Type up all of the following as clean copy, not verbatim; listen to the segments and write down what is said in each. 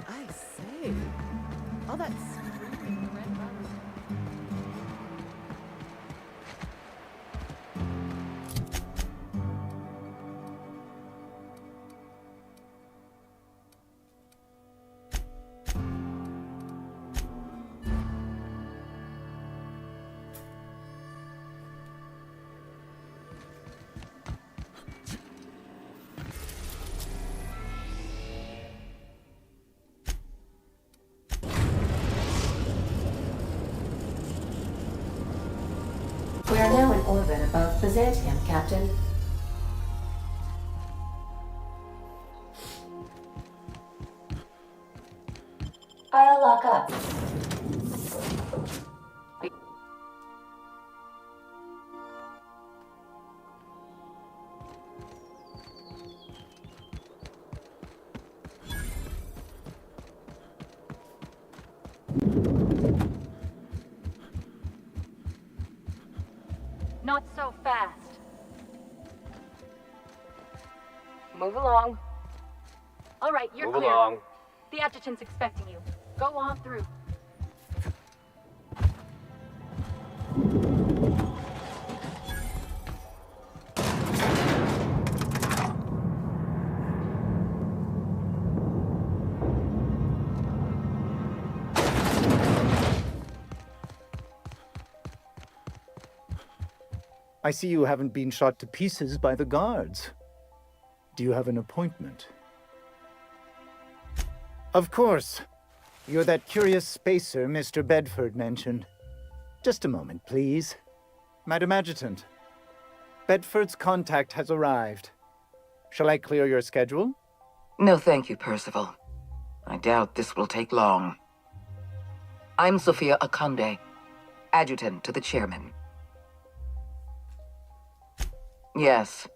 I say, all that screaming the red button. We are now in orbit above Byzantium, Captain. I'll lock up. Not so fast. Move along. All right, you're clear. Move along. The adjutant's expecting you. Go on through. I see you haven't been shot to pieces by the guards. Do you have an appointment? Of course. You're that curious spacer Mr. Bedford mentioned. Just a moment, please. Madam Adjutant, Bedford's contact has arrived. Shall I clear your schedule? No, thank you, Percival. I doubt this will take long. I'm Sophia Akande, adjutant to the chairman. Yes,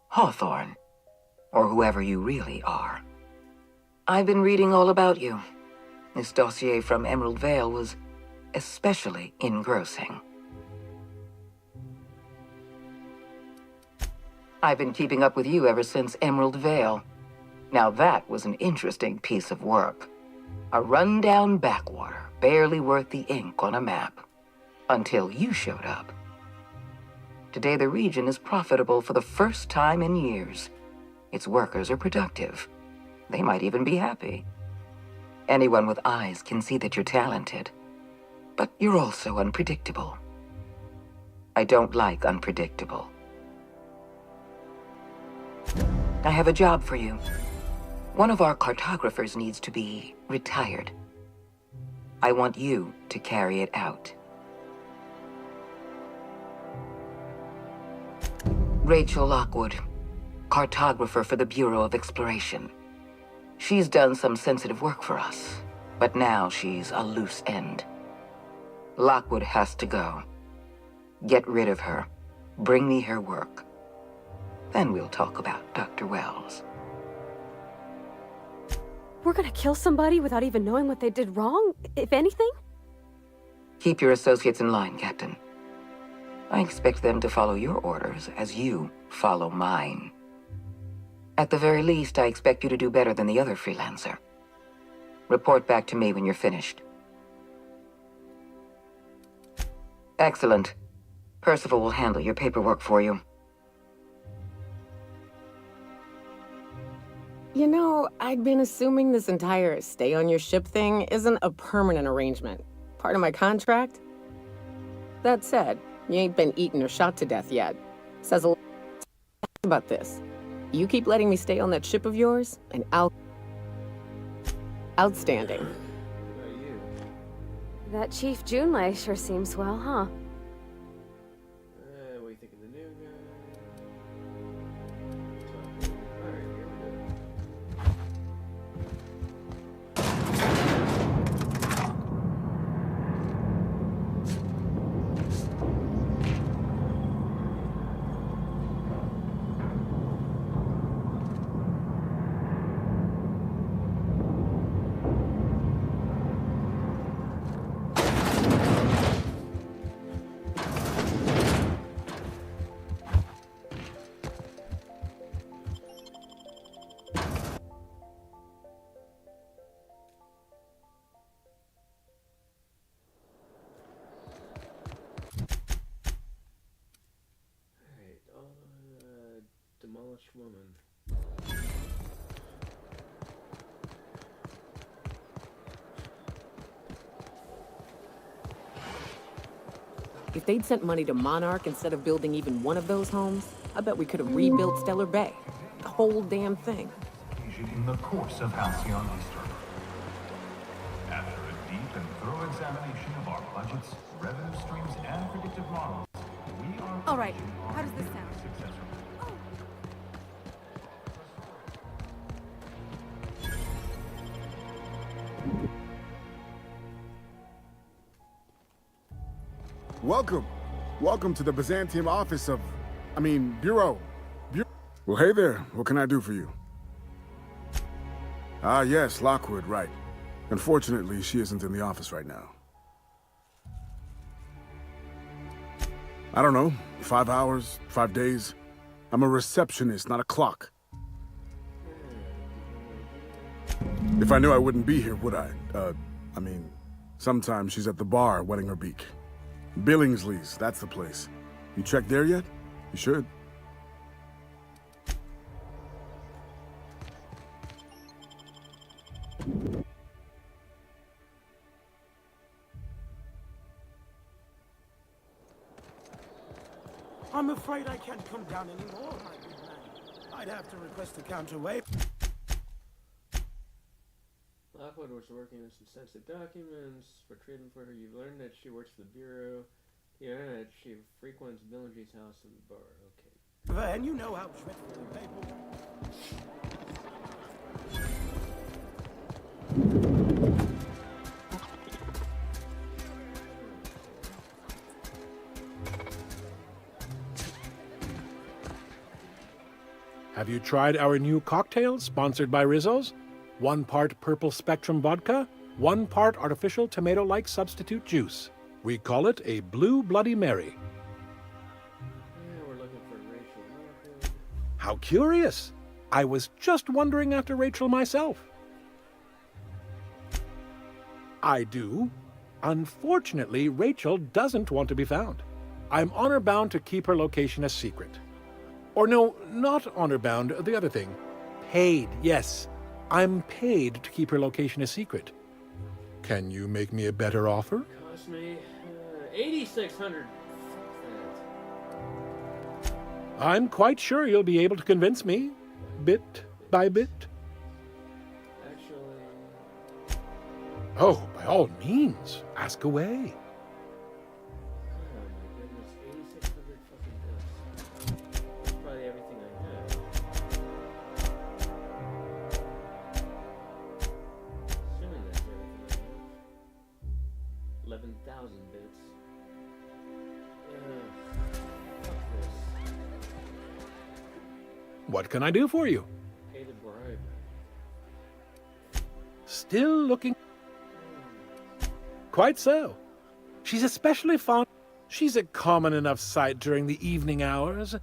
Hawthorne, or whoever you really are. I've been reading all about you. This dossier from Emerald Vale was especially engrossing. I've been keeping up with you ever since Emerald Vale. Now that was an interesting piece of work. A rundown backwater, barely worth the ink on a map. Until you showed up. Today the region is profitable for the first time in years. Its workers are productive. They might even be happy. Anyone with eyes can see that you're talented. But you're also unpredictable. I don't like unpredictable. I have a job for you. One of our cartographers needs to be retired. I want you to carry it out. Rachel Lockwood, cartographer for the Bureau of Exploration. She's done some sensitive work for us, but now she's a loose end. Lockwood has to go. Get rid of her. Bring me her work. Then we'll talk about Dr. Wells. We're gonna kill somebody without even knowing what they did wrong, if anything? Keep your associates in line, Captain. I expect them to follow your orders as you follow mine. At the very least, I expect you to do better than the other freelancer. Report back to me when you're finished. Excellent. Percival will handle your paperwork for you. You know, I'd been assuming this entire stay on your ship thing isn't a permanent arrangement. Part of my contract? That said, you ain't been eaten or shot to death yet. Says a lot about this. You keep letting me stay on that ship of yours, and I'll... Outstanding. That Chief Junlei sure seems well, huh? What do you think of the new guy? Alright, here we go. Demolished woman. If they'd sent money to Monarch instead of building even one of those homes, I bet we could have rebuilt Stellar Bay. The whole damn thing. In the course of Halcyon Eastern. After a deep and thorough examination of our budgets, revenue streams, and predictive models, we are... All right, how does this sound? Welcome. Welcome to the Byzantium office of... Bureau. Well, hey there. What can I do for you? Ah, yes, Lockwood, right. Unfortunately, she isn't in the office right now. I don't know, 5 hours, 5 days. I'm a receptionist, not a clock. If I knew I wouldn't be here, would I? Sometimes she's at the bar wetting her beak. Billingsley's, that's the place. You checked there yet? You should. I'm afraid I can't come down anymore, my good man. I'd have to request a counterweight. Lockwood was working on some sensitive documents for treatment for her. You've learned that she works for the Bureau. You learned that she frequents Billingsley's house and the bar. Okay. And you know how dreadful the paper. Have you tried our new cocktail sponsored by Rizzo's? 1 part Purple Spectrum vodka, 1 part artificial tomato-like substitute juice. We call it a Blue Bloody Mary. Yeah, we're looking for Rachel Lockwood. How curious! I was just wondering after Rachel myself. I do. Unfortunately, Rachel doesn't want to be found. I'm honor-bound to keep her location a secret. Or no, not honor-bound, the other thing. Paid, yes. I'm paid to keep her location a secret. Can you make me a better offer? Cost me $8,600. I'm quite sure you'll be able to convince me, bit by bit. Actually... Oh, by all means, ask away. Oh my goodness, 8,600 fucking bucks. That's probably everything I have. Assuming that's everything I have. 11,000 bits. Fuck this. What can I do for you? Pay the bribe. Still looking? Quite so. She's especially fond. She's a common enough sight during the evening hours.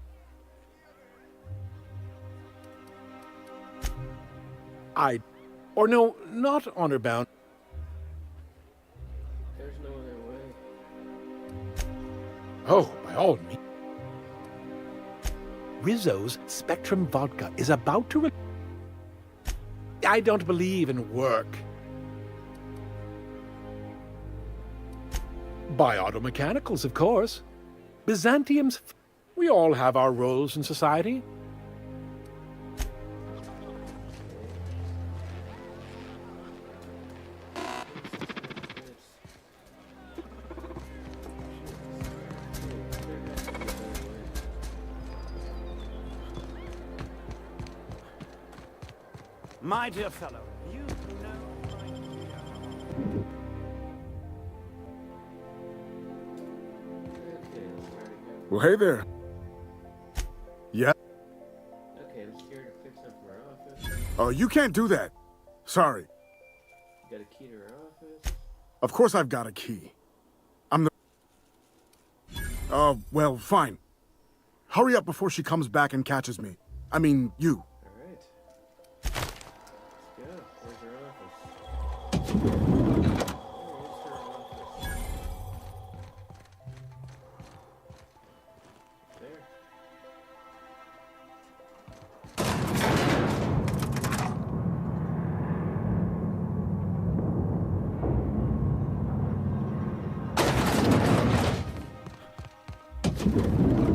Or no, not honor bound. There's no other way. Oh, by all means. Rizzo's Spectrum Vodka is about to I don't believe in work. By Auto Mechanicals, of course. Byzantium's... We all have our roles in society. My dear fellow, you know Okay, let's try it again. Well, hey there. Yeah? Okay, I'm scared to fix up from her office. Oh, you can't do that. Sorry. You got a key to her office? Of course I've got a key. I'm the... well, fine. Hurry up before she comes back and catches me. I mean, you. Alright. Let's go. Where's her office? Where is her office? There.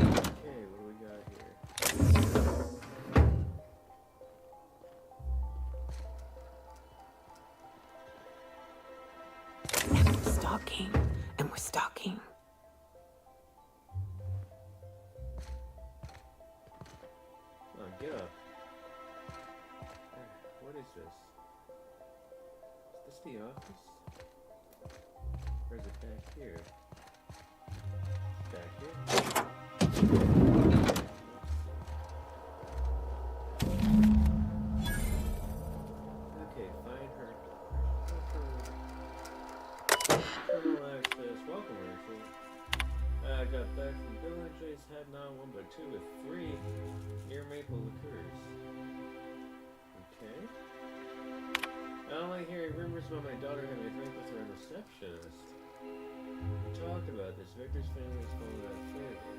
Okay, what do we got here? Stalking, and we're stalking. Come on, get up. What is this? Is this the office? Or is it back here? Back here? Okay, find her. Terminal access. Welcome, Rachel. I got back from villages, had not one but two with three near maple liqueurs. Okay. I don't like hearing rumors about my daughter having a drink with her receptionist. We talked about this. Victor's family is calling out of favor.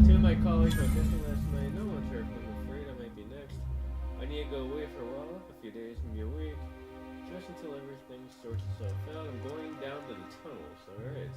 Two of my colleagues went missing last night. No one's heard from them. I'm afraid I might be next. I need to go away for a while, a few days, maybe a week. Just until everything sorts itself out. I'm going down to the tunnels, alright?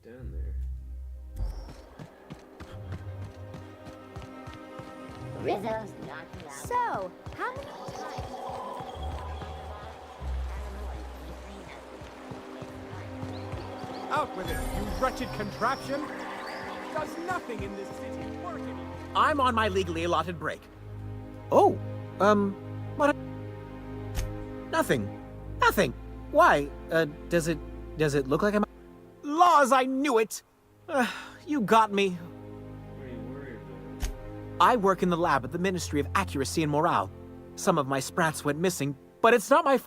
Down there. Rizzo's knocking out. So, how many times? Out with it, you wretched contraption! Does nothing in this city work anymore. I'm on my legally allotted break. Oh, what? Nothing. Nothing. Why? Does it look like I'm... Laws, I knew it! You got me. What are you worried about? I work in the lab at the Ministry of Accuracy and Morale. Some of my sprats went missing, but it's not my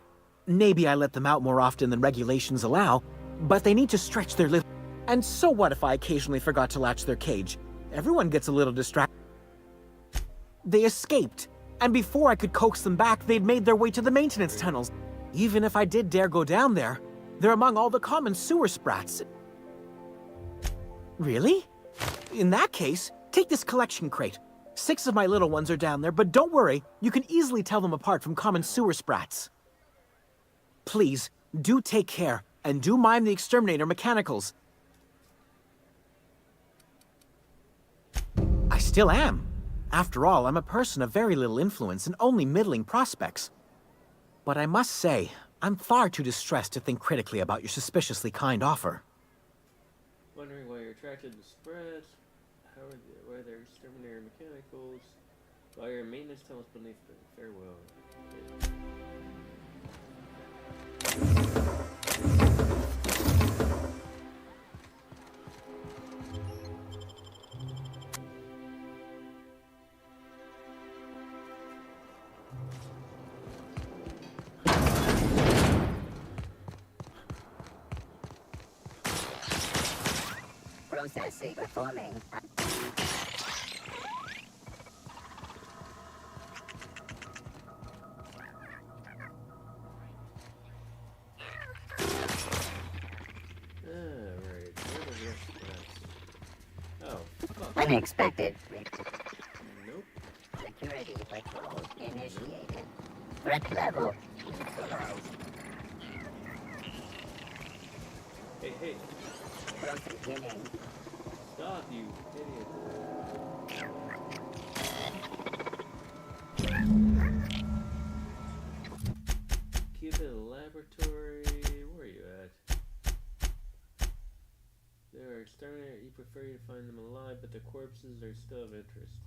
Maybe I let them out more often than regulations allow, but they need to stretch their little... And so what if I occasionally forgot to latch their cage? Everyone gets a little distracted. They escaped, and before I could coax them back, they'd made their way to the maintenance tunnels. Even if I did dare go down there, they're among all the common sewer sprats. Really? In that case, take this collection crate. 6 of my little ones are down there, but don't worry, you can easily tell them apart from common sewer sprats. Please, do take care, and do mime the exterminator mechanicals. I still am. After all, I'm a person of very little influence and only middling prospects. But I must say, I'm far too distressed to think critically about your suspiciously kind offer. Wondering why you're attracted to spreads? Why they're exterminator mechanicals? Why your maintenance tunnels beneath them? Farewell. Processing performing. Alright, where the rest of that? Oh, fuck. Unexpected. Nope. Security patrol initiated. Threat level neutralized. Hey, hey. Proceeding. Stop, you idiot. Cupid Laboratory, where are you at? They are exterminator, you prefer to find them alive, but their corpses are still of interest.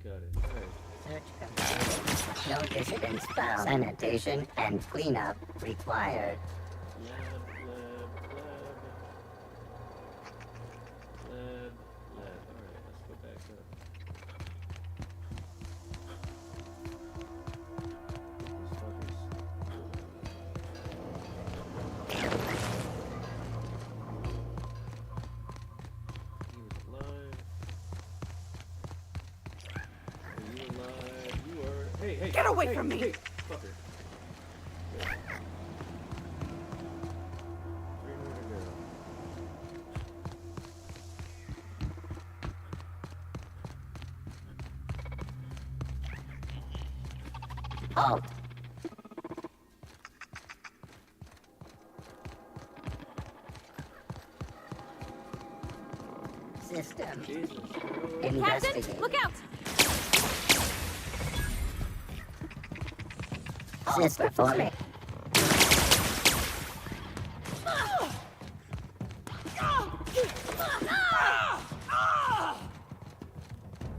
Got it, alright. Search completed. No dissidents found. Sanitation and cleanup required. Lab. Alright, let's go back up. He was alive. Are you alive? You are. Hey! Get away hey, from me! Hey, fucker. Good. 3 more to go. Halt. System. Jesus. Investigate. Captain, look out! System performing.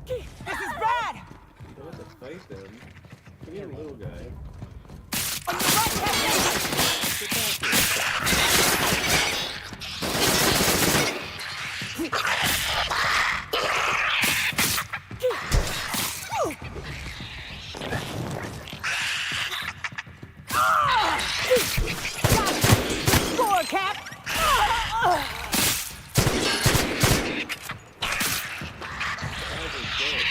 This is bad! You don't have to fight them. Come here, little guy. Get back here. Score, Cap! Guys are dead.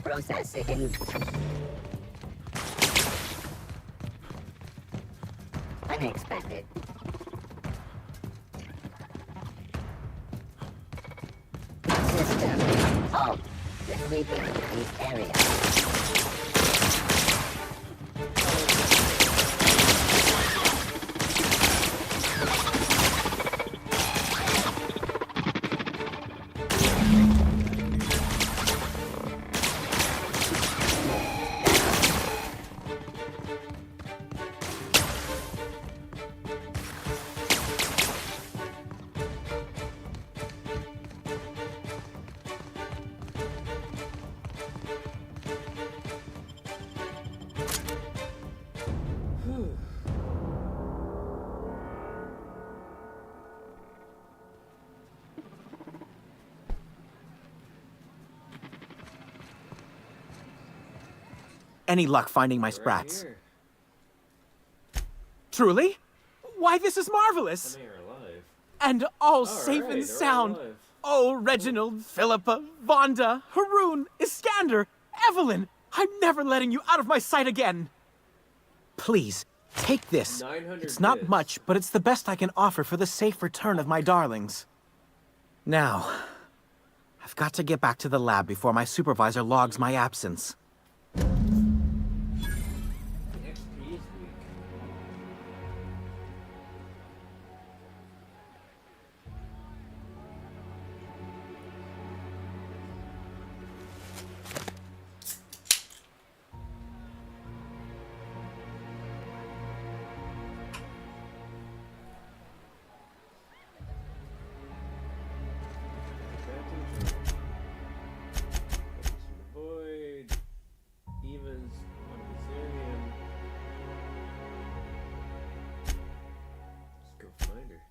Processing. Unexpected. System. Halt. Sweeping these areas. Any luck finding my Right sprats? here. Truly? Why, this is marvelous! I mean, you're alive. And all All safe right, and they're sound. alive. Oh, Reginald, Philippa, Vonda, Haroon, Iskander, Evelyn, I'm never letting you out of my sight again. Please, take this. 900 It's not bits. much, but it's the best I can offer for the safe return of my darlings. Now, I've got to get back to the lab before my supervisor logs my absence. The XP is weak. Void. Evans on Bizarium. Let's go find her.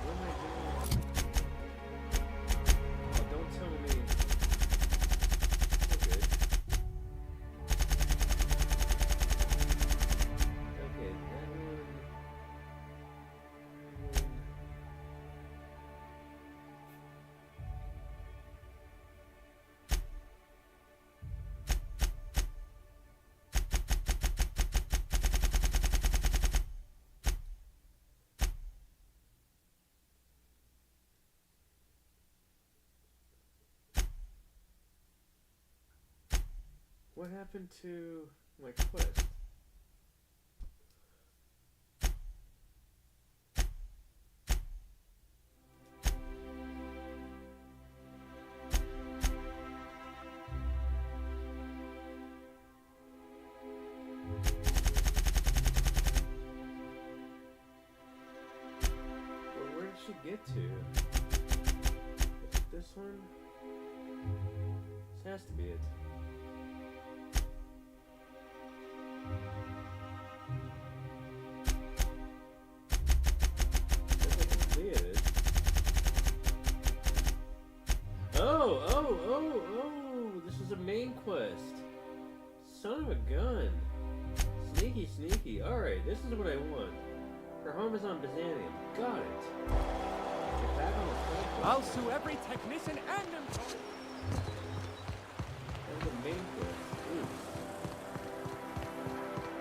What am I doing? Oh, don't tell me. We're good. Okay, that one. What happened to my quest? Well, where did she get to? Is it this one? This has to be it. Oh, this is a main quest. Son of a gun. Sneaky, sneaky. Alright, this is what I want. Her home is on Byzantium. Got it. Get back on the track. I'll sue every technician and employee. That's the main quest. Ooh.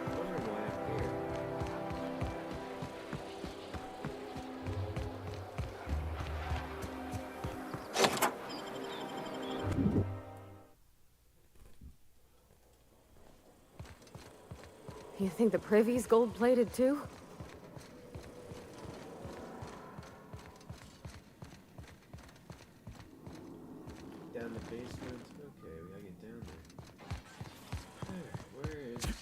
I wonder why I'm here. You think the privy's gold-plated too? Down the basement. Okay, we gotta get down there. Where is the...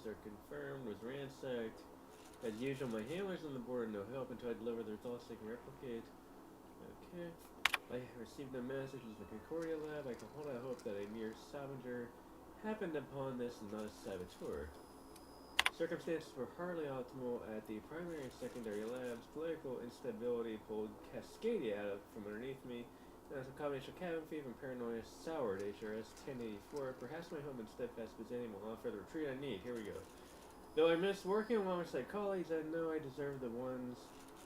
are confirmed, was ransacked. As usual, my handlers on the board are no help until I deliver the results they can replicate. Okay. I received a message from the Concordia lab. I can hold out hope that a mere scavenger happened upon this and not a saboteur. Circumstances were hardly optimal at the primary and secondary labs. Political instability pulled Cascadia out from underneath me. And as a combination of cabin fever and paranoia soured HRS 1084. Perhaps my hope and steadfast Byzantium will offer the retreat I need. Here we go. Though I miss working alongside colleagues, I know I deserve the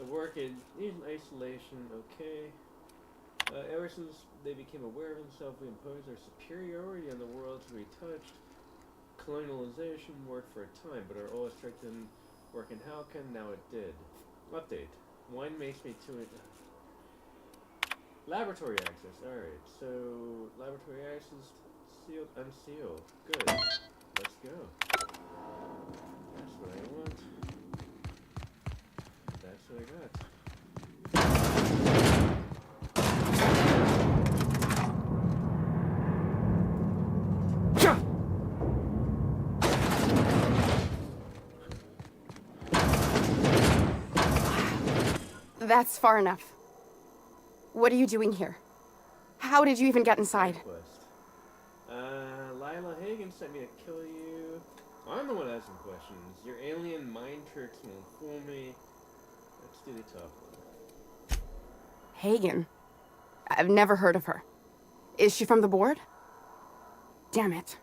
work in isolation. Okay. Ever since they became aware of themselves, we imposed our superiority on the world to be touched. Colonialization worked for a time, but our old strengthened work in Halcon, now it did. Update. Wine makes me too... Laboratory access. Alright, so... Laboratory access sealed, unsealed. Good. Let's go. That's what I want. That's what I got. That's far enough. What are you doing here? How did you even get inside? Lila Hagen sent me to kill you. I'm the one asking questions. Your alien mind tricks won't fool me. Let's do the top one. Hagen? I've never heard of her. Is she from the board? Damn it.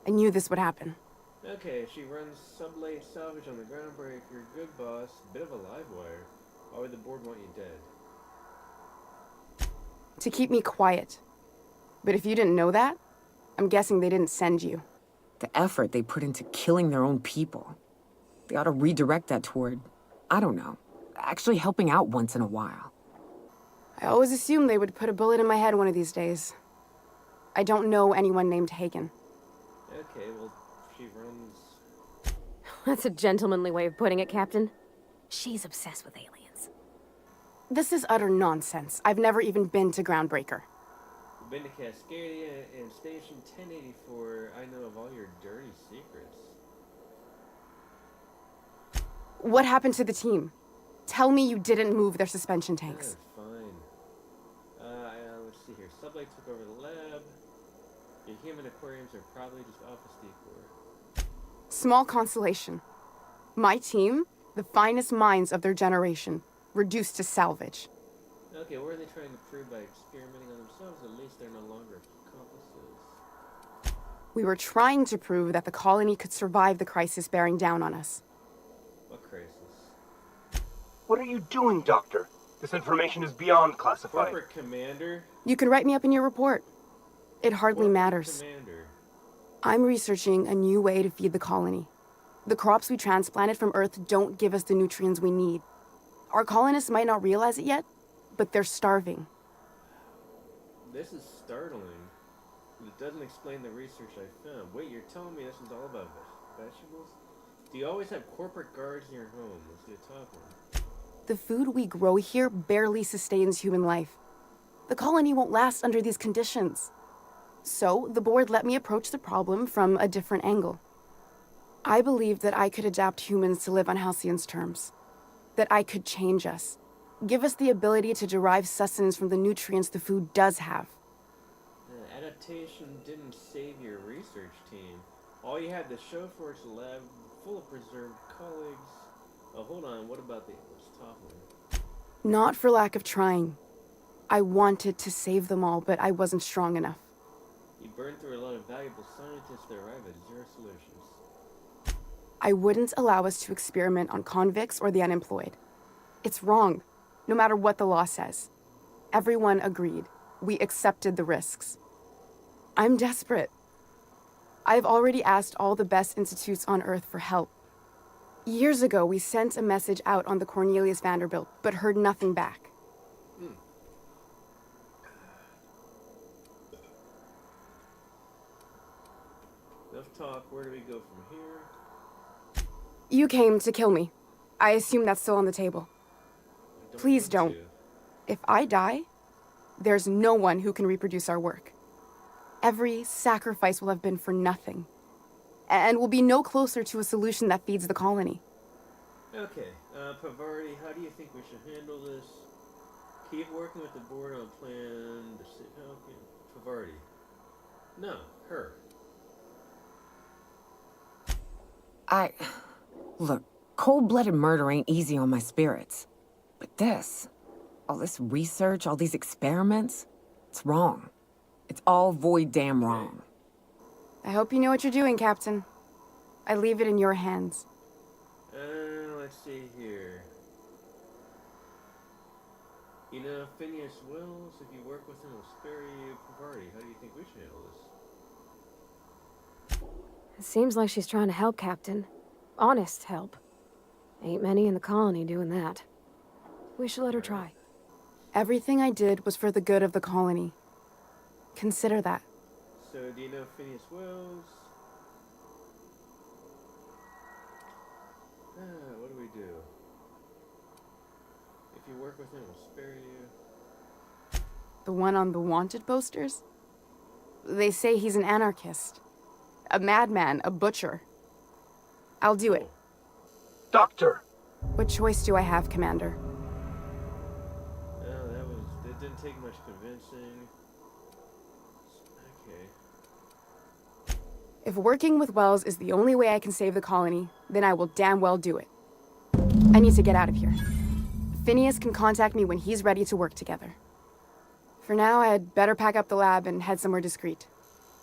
I knew this would happen. Okay, she runs sublate salvage on the Groundbreaker. Good boss. Bit of a live wire. Why would the board want you dead? To keep me quiet. But if you didn't know that, I'm guessing they didn't send you. The effort they put into killing their own people. They ought to redirect that toward, I don't know, actually helping out once in a while. I always assumed they would put a bullet in my head one of these days. I don't know anyone named Hagen. Okay, well, she runs... That's a gentlemanly way of putting it, Captain. She's obsessed with aliens. This is utter nonsense. I've never even been to Groundbreaker. You've been to Cascadia and Station 1084. I know of all your dirty secrets. What happened to the team? Tell me you didn't move their suspension tanks. Fine. Let's see here. Sublight took over the lab. Your human aquariums are probably just office decor. Small consolation. My team, the finest minds of their generation, reduced to salvage. Okay, what are they trying to prove by experimenting on themselves? At least they're no longer accomplices. We were trying to prove that the colony could survive the crisis bearing down on us. What crisis? What are you doing, Doctor? This information is beyond classified. Corporate Commander? You can write me up in your report. It hardly matters. Commander. I'm researching a new way to feed the colony. The crops we transplanted from Earth don't give us the nutrients we need. Our colonists might not realize it yet, but they're starving. This is startling. It doesn't explain the research I found. Wait, you're telling me this is all about vegetables? Do you always have corporate guards in your home? Let's do the top one. The food we grow here barely sustains human life. The colony won't last under these conditions. So, the board let me approach the problem from a different angle. I believed that I could adapt humans to live on Halcyon's terms. That I could change us. Give us the ability to derive sustenance from the nutrients the food does have. Adaptation didn't save your research team. All you had to show for it's a lab full of preserved colleagues. Oh, hold on, what about the top one? Not for lack of trying. I wanted to save them all, but I wasn't strong enough. You burned through a lot of valuable scientists to arrive at zero solutions. I wouldn't allow us to experiment on convicts or the unemployed. It's wrong, no matter what the law says. Everyone agreed. We accepted the risks. I'm desperate. I've already asked all the best institutes on Earth for help. Years ago, we sent a message out on the Cornelius Vanderbilt, but heard nothing back. Enough talk, where do we go from here? You came to kill me. I assume that's still on the table. Please don't. If I die, there's no one who can reproduce our work. Every sacrifice will have been for nothing. and we'll be no closer to a solution that feeds the colony. Okay, Pavarti, how do you think we should handle this? Keep working with the board on a plan to see how can Pavarti. No, her. Look, cold-blooded murder ain't easy on my spirits. But this, all this research, all these experiments, it's wrong. It's all void damn wrong. I hope you know what you're doing, Captain. I leave it in your hands. Let's see here. You know, Phineas Wells, if you work with him, will spare you. Pavarti, how do you think we should handle this? It seems like she's trying to help, Captain. Honest help. Ain't many in the colony doing that. We should let her try. Everything I did was for the good of the colony. Consider that. So, do you know Phineas Wells? What do we do? If you work with him, we'll spare you. The one on the wanted posters? They say he's an anarchist. A madman, a butcher. I'll do it. Doctor! What choice do I have, Commander? That didn't take much convincing. Okay. If working with Wells is the only way I can save the colony, then I will damn well do it. I need to get out of here. Phineas can contact me when he's ready to work together. For now, I'd better pack up the lab and head somewhere discreet.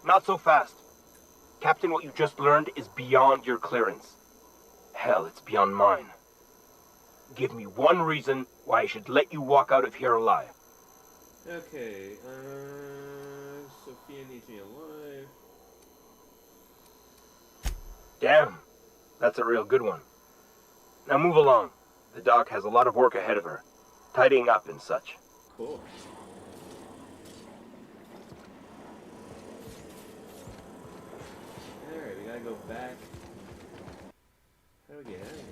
Not so fast. Captain, what you just learned is beyond your clearance. Hell, it's beyond mine. Give me one reason why I should let you walk out of here alive. Okay, Sophia needs me alive. Damn, that's a real good one. Now move along. The doc has a lot of work ahead of her. Tidying up and such. Cool. Alright, we gotta go back. How do we get out of here?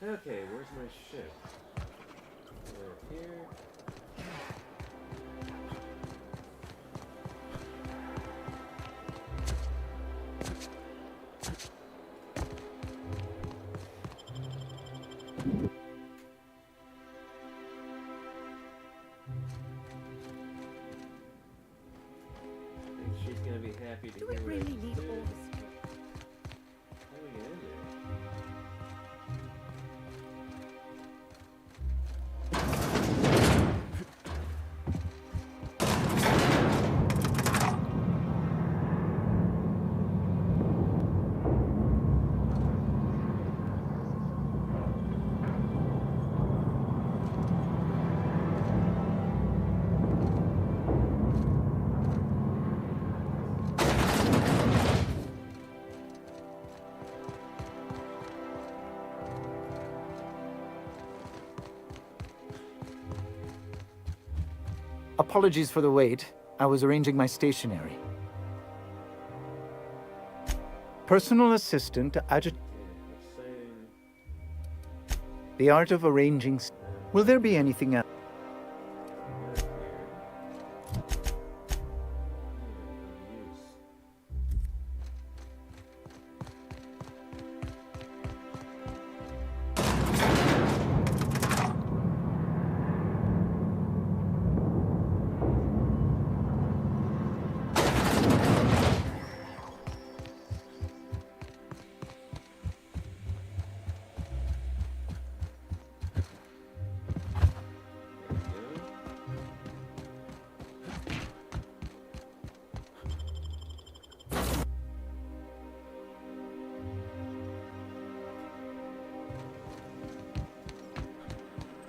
Okay, where's my ship? Over here. And she's gonna be happy to hear what I really just need did. all this? How do we get in there? Apologies for the wait. I was arranging my stationery. Personal assistant to The art of arranging. Will there be anything else?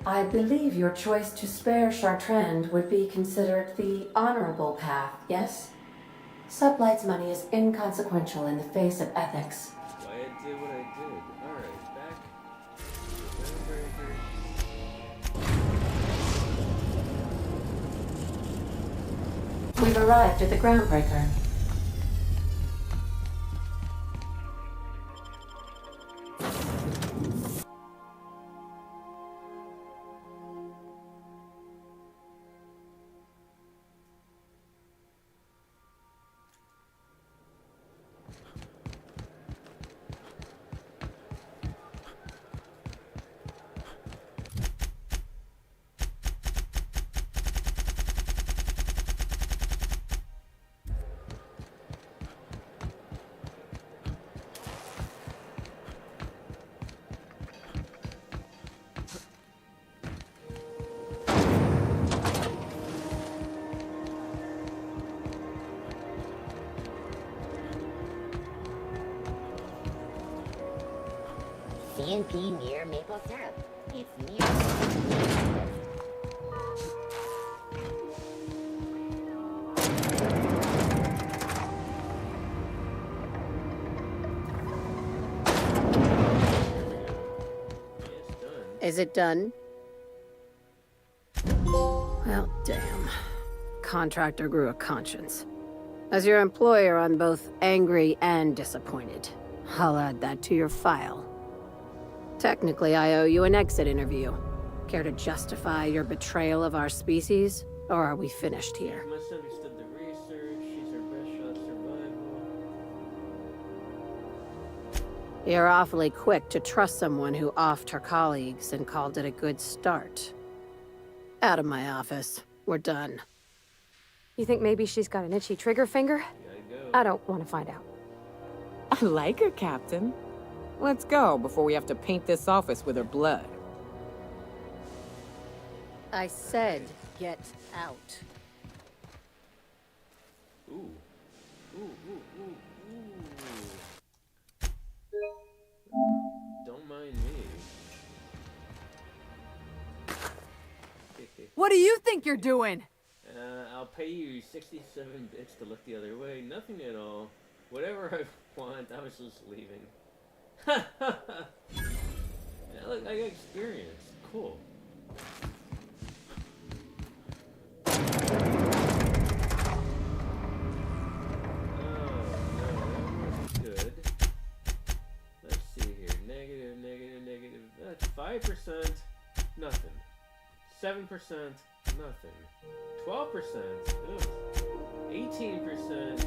I believe your choice to spare Chartrand would be considered the honorable path, yes? Sublight's money is inconsequential in the face of ethics. Why I did what I did. Alright, back. We've arrived at the groundbreaker. CNP near maple syrup. It's near. Is it done? Well, damn. Contractor grew a conscience. As your employer, I'm both angry and disappointed. I'll add that to your file. Technically, I owe you an exit interview. Care to justify your betrayal of our species? Or are we finished here? Misunderstood the research. She's her best shot survival. You're awfully quick to trust someone who offed her colleagues and called it a good start. Out of my office. We're done. You think maybe she's got an itchy trigger finger? I don't want to find out. I like her, Captain. Let's go before we have to paint this office with her blood. I said, get out. Ooh. Ooh, ooh, ooh, ooh. Don't mind me. What do you think you're doing? I'll pay you 67 bits to look the other way. Nothing at all. Whatever I want, I was just leaving. Yeah, look, I got experience. Cool. Good. Let's see here. Negative, negative, negative. That's 5%. Nothing. 7%. Nothing. 12%. Ugh. 18%. Ugh. 0%.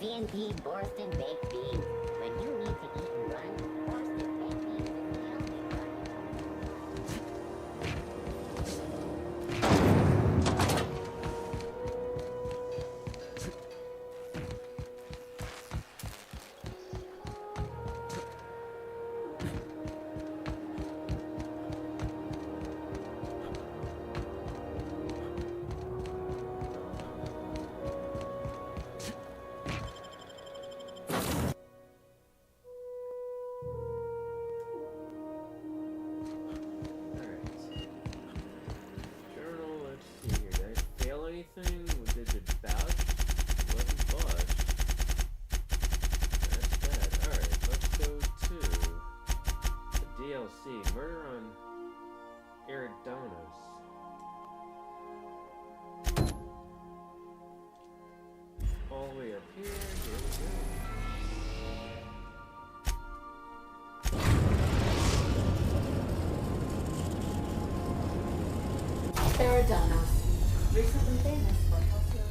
CNP Borston baked beans. When you need to eat and run, Borston baked beans is the only one. Anything? Did it vouch? Wasn't flush. That's bad. Alright, let's go to the DLC. Murder on Eridanos. All the way up here. Here we go. Eridanos. Recently famous for calcium.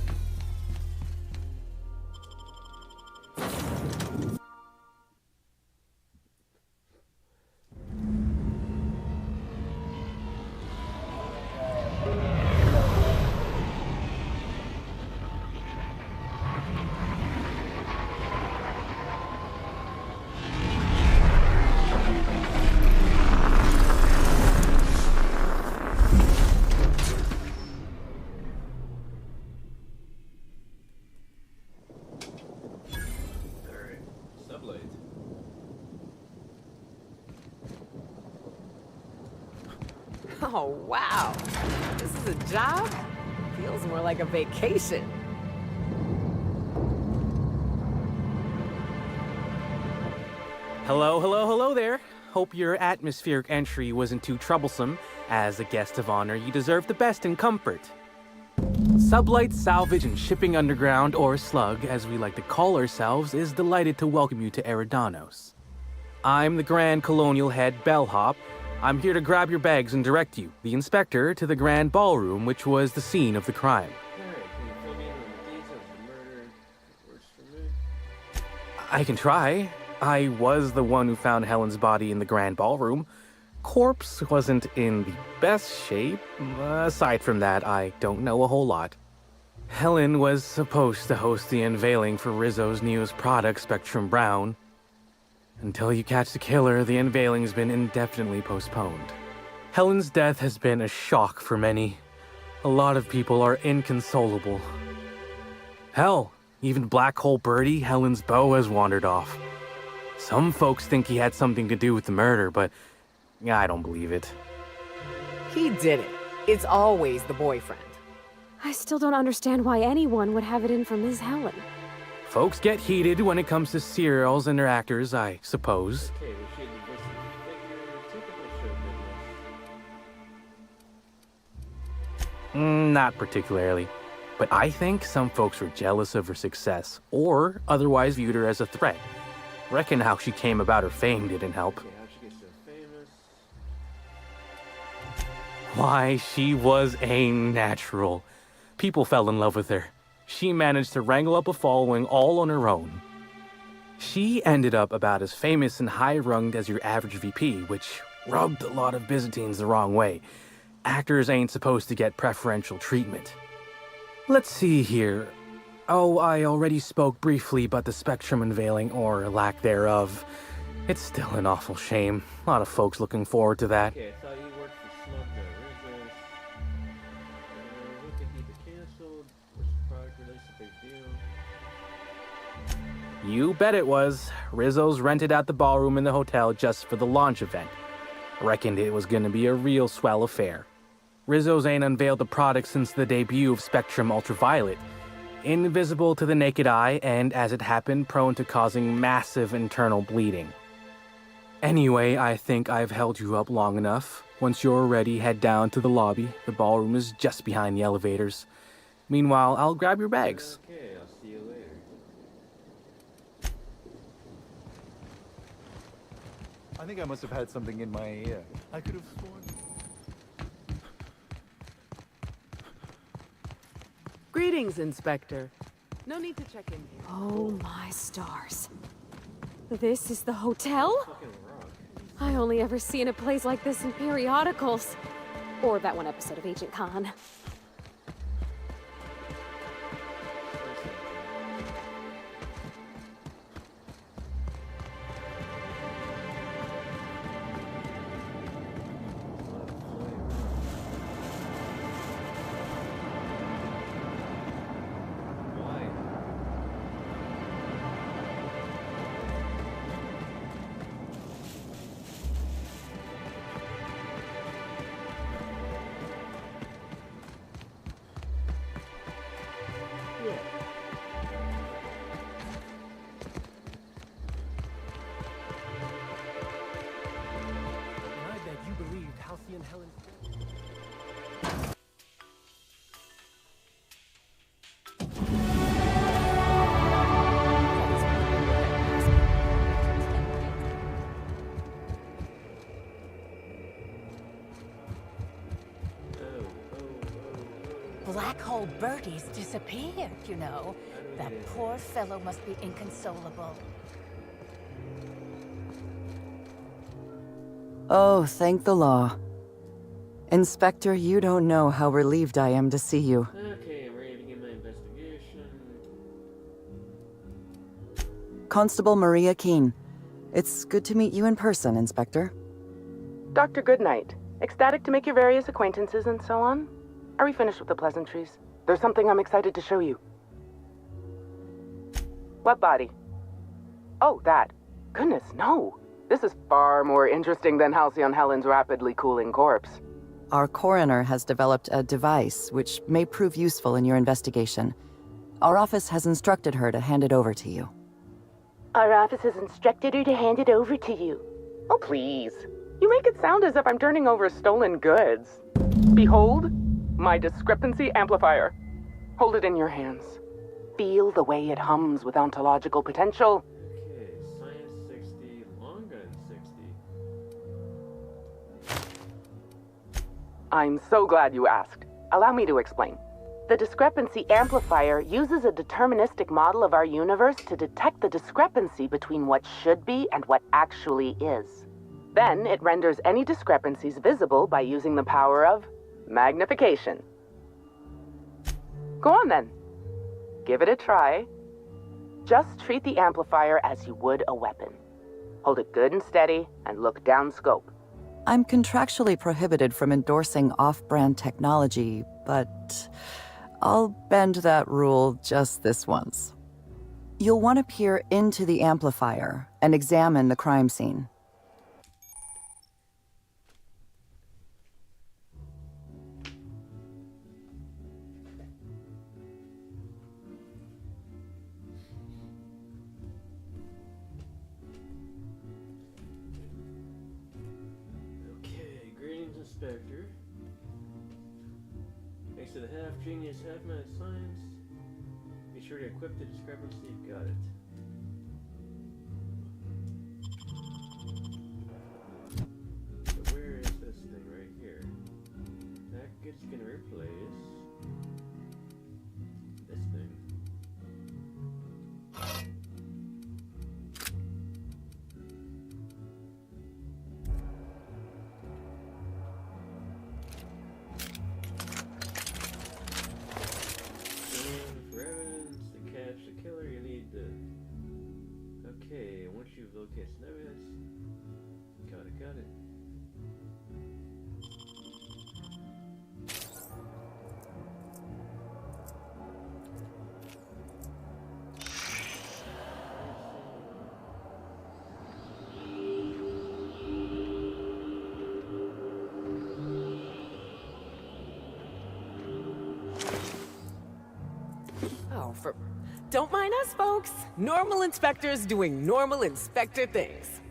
Oh, wow. This is a job? Feels more like a vacation. Hello there. Hope your atmospheric entry wasn't too troublesome. As a guest of honor, you deserve the best in comfort. Sublight Salvage and Shipping Underground, or Slug, as we like to call ourselves, is delighted to welcome you to Eridanos. I'm the Grand Colonial Head Bellhop. I'm here to grab your bags and direct you, the inspector, to the Grand Ballroom, which was the scene of the crime. I can try. I was the one who found Helen's body in the Grand Ballroom. Corpse wasn't in the best shape. Aside from that, I don't know a whole lot. Helen was supposed to host the unveiling for Rizzo's newest product, Spectrum Brown. Until you catch the killer, the unveiling's been indefinitely postponed. Helen's death has been a shock for many. A lot of people are inconsolable. Hell, even Black Hole Birdie, Helen's beau, has wandered off. Some folks think he had something to do with the murder, but I don't believe it. He did it. It's always the boyfriend. I still don't understand why anyone would have it in for Ms. Helen. Folks get heated when it comes to serials and their actors, I suppose. Not particularly. But I think some folks were jealous of her success, or otherwise viewed her as a threat. Reckon how she came about her fame didn't help. Why, she was a natural. People fell in love with her. She managed to wrangle up a following all on her own. She ended up about as famous and high-runged as your average VP, which rubbed a lot of Byzantines the wrong way. Actors ain't supposed to get preferential treatment. Let's see here. Oh, I already spoke briefly about the Spectrum unveiling, or lack thereof. It's still an awful shame. A lot of folks looking forward to that. Okay, I thought you worked for Slug now. Where's this? Look to keep it canceled. What's the product release? A big deal. You bet it was. Rizzo's rented out the ballroom in the hotel just for the launch event. Reckoned it was gonna be a real swell affair. Rizzo's ain't unveiled the product since the debut of Spectrum Ultraviolet. Invisible to the naked eye, and as it happened, prone to causing massive internal bleeding. Anyway, I think I've held you up long enough. Once you're ready, head down to the lobby. The ballroom is just behind the elevators. Meanwhile, I'll grab your bags. Okay, I'll see you later. I think I must have had something in my ear. I could have sworn. Greetings, Inspector. No need to check in here. Oh my stars. This is the hotel? I only ever seen a place like this in periodicals. Or that one episode of Agent Khan. Black Hole Birdie's disappeared, you know. That poor fellow must be inconsolable. Oh, thank the law. Inspector, you don't know how relieved I am to see you. Okay, I'm ready to begin my investigation. Constable Maria Keene. It's good to meet you in person, Inspector. Dr. Goodnight. Ecstatic to make your various acquaintances and so on. Are we finished with the pleasantries? There's something I'm excited to show you. What body? Oh, that. Goodness, no. This is far more interesting than Halcyon Helen's rapidly cooling corpse. Our coroner has developed a device which may prove useful in your investigation. Our office has instructed her to hand it over to you. Our office has instructed her to hand it over to you. Oh, please. You make it sound as if I'm turning over stolen goods. Behold, my discrepancy amplifier. Hold it in your hands. Feel the way it hums with ontological potential. Okay, science 60, long gun 60. I'm so glad you asked. Allow me to explain. The discrepancy amplifier uses a deterministic model of our universe to detect the discrepancy between what should be and what actually is. Then it renders any discrepancies visible by using the power of magnification. Go on then. Give it a try. Just treat the amplifier as you would a weapon. Hold it good and steady and look down scope. I'm contractually prohibited from endorsing off-brand technology, but I'll bend that rule just this once. You'll want to peer into the amplifier and examine the crime scene. Okay, greetings, Inspector. Thanks to the half-genius, half-mad science. Be sure to equip the discrepancy. Got it. So where is this thing right here? That gets gonna replace this thing. For evidence to catch the killer, you need the. Okay, once you've located some evidence. Got it. Oh, don't mind us, folks. Normal inspectors doing normal inspector things.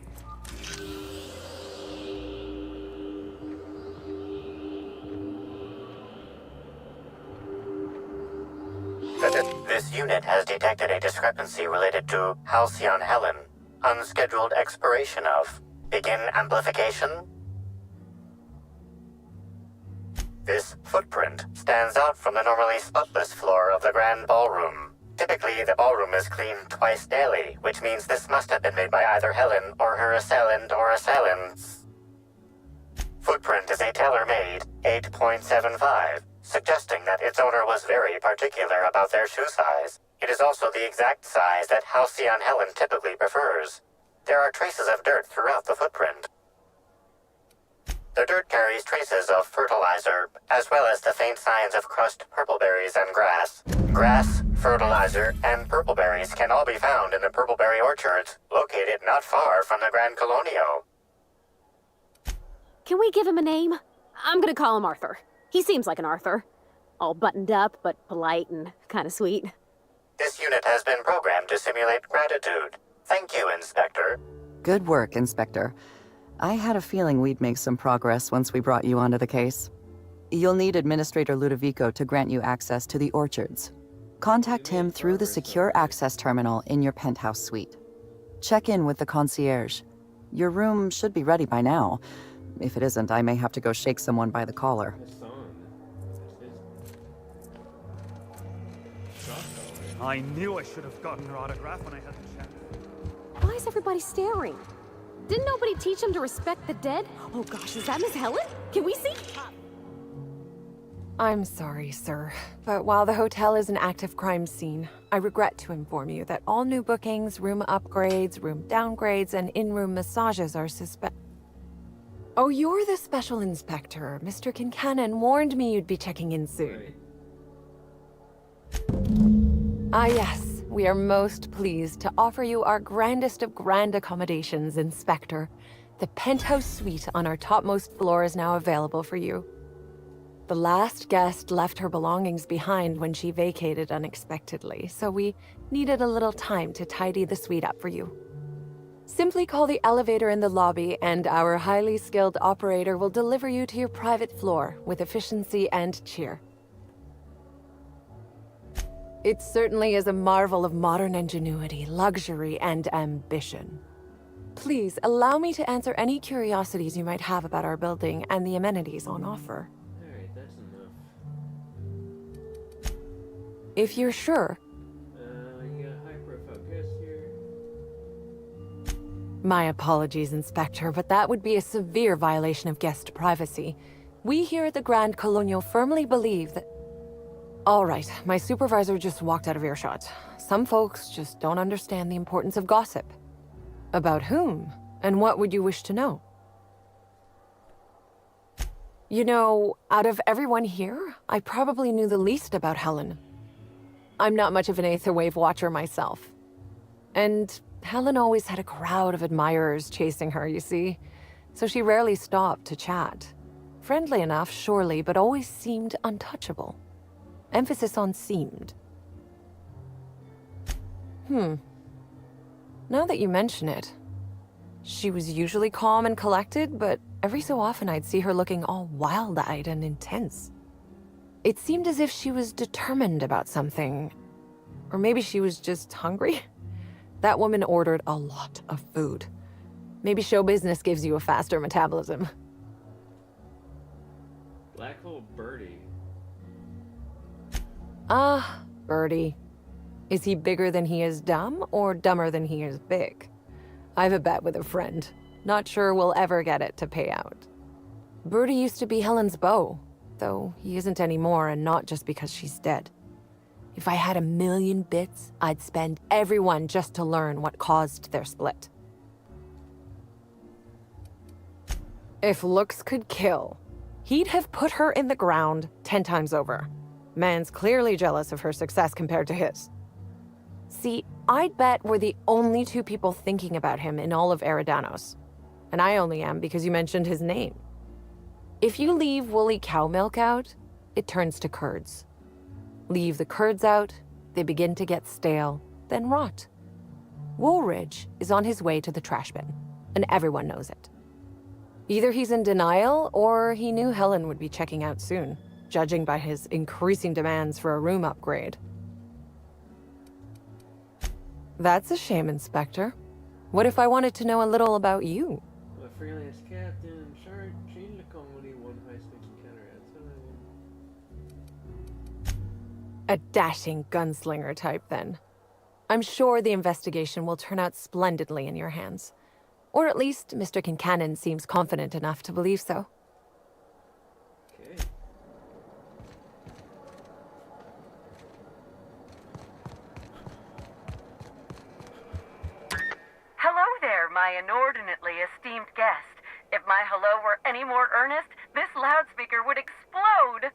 This unit has detected a discrepancy related to Halcyon Helen. Unscheduled expiration of. Begin amplification. This footprint stands out from the normally spotless floor of the Grand Ballroom. Typically, the ballroom is cleaned twice daily, which means this must have been made by either Helen or her assailant or assailants. Footprint is a tailor-made 8.75, suggesting that its owner was very particular about their shoe size. It is also the exact size that Halcyon Helen typically prefers. There are traces of dirt throughout the footprint. The dirt carries traces of fertilizer, as well as the faint signs of crushed purpleberries and grass. Grass, fertilizer, and purpleberries can all be found in the purpleberry orchards, located not far from the Grand Colonio. Can we give him a name? I'm gonna call him Arthur. He seems like an Arthur. All buttoned up, but polite and kinda sweet. This unit has been programmed to simulate gratitude. Thank you, Inspector. Good work, Inspector. I had a feeling we'd make some progress once we brought you onto the case. You'll need Administrator Ludovico to grant you access to the orchards. Contact him through the secure access terminal in your penthouse suite. Check in with the concierge. Your room should be ready by now. If it isn't, I may have to go shake someone by the collar. I knew I should have gotten her autograph when I had the chance. Why is everybody staring? Didn't nobody teach him to respect the dead? Oh gosh, is that Miss Helen? Can we see? I'm sorry, sir, but while the hotel is an active crime scene, I regret to inform you that all new bookings, room upgrades, room downgrades, and in-room massages are Oh, you're the special inspector. Mr. Kincannon warned me you'd be checking in soon. Ah, yes. We are most pleased to offer you our grandest of grand accommodations, Inspector. The penthouse suite on our topmost floor is now available for you. The last guest left her belongings behind when she vacated unexpectedly, so we needed a little time to tidy the suite up for you. Simply call the elevator in the lobby, and our highly skilled operator will deliver you to your private floor with efficiency and cheer. It certainly is a marvel of modern ingenuity, luxury, and ambition. Please allow me to answer any curiosities you might have about our building and the amenities on offer. Alright, that's enough. If you're sure. You got a high-profile guest here. My apologies, Inspector, but that would be a severe violation of guest privacy. We here at the Grand Colonial firmly believe that... All right, my supervisor just walked out of earshot. Some folks just don't understand the importance of gossip. About whom? And what would you wish to know? You know, out of everyone here, I probably knew the least about Helen. I'm not much of an Aetherwave watcher myself. And Helen always had a crowd of admirers chasing her, you see. So she rarely stopped to chat. Friendly enough, surely, but always seemed untouchable. Emphasis on seemed. Now that you mention it, she was usually calm and collected, but every so often I'd see her looking all wild-eyed and intense. It seemed as if she was determined about something. Or maybe she was just hungry. That woman ordered a lot of food. Maybe show business gives you a faster metabolism. Black hole birdie. Ah, Birdie. Is he bigger than he is dumb, or dumber than he is big? I've a bet with a friend. Not sure we'll ever get it to pay out. Birdie used to be Helen's beau, though he isn't anymore, and not just because she's dead. If I had 1,000,000 bits, I'd spend every one just to learn what caused their split. If looks could kill, he'd have put her in the ground 10 times over. Man's clearly jealous of her success compared to his. See, I'd bet we're the only two people thinking about him in all of Eridanos. And I only am because you mentioned his name. If you leave woolly cow milk out, it turns to curds. Leave the curds out, they begin to get stale, then rot. Woolridge is on his way to the trash bin, and everyone knows it. Either he's in denial, or he knew Helen would be checking out soon, judging by his increasing demands for a room upgrade. That's a shame, Inspector. What if I wanted to know a little about you? A freelance captain, Shard, Jean LeComedy, one high-stakes encounter at a time. A dashing gunslinger type, then. I'm sure the investigation will turn out splendidly in your hands. Or at least Mr. Kincannon seems confident enough to believe so. Okay. Hello there, my inordinately esteemed guest. If my hello were any more earnest, this loudspeaker would explode.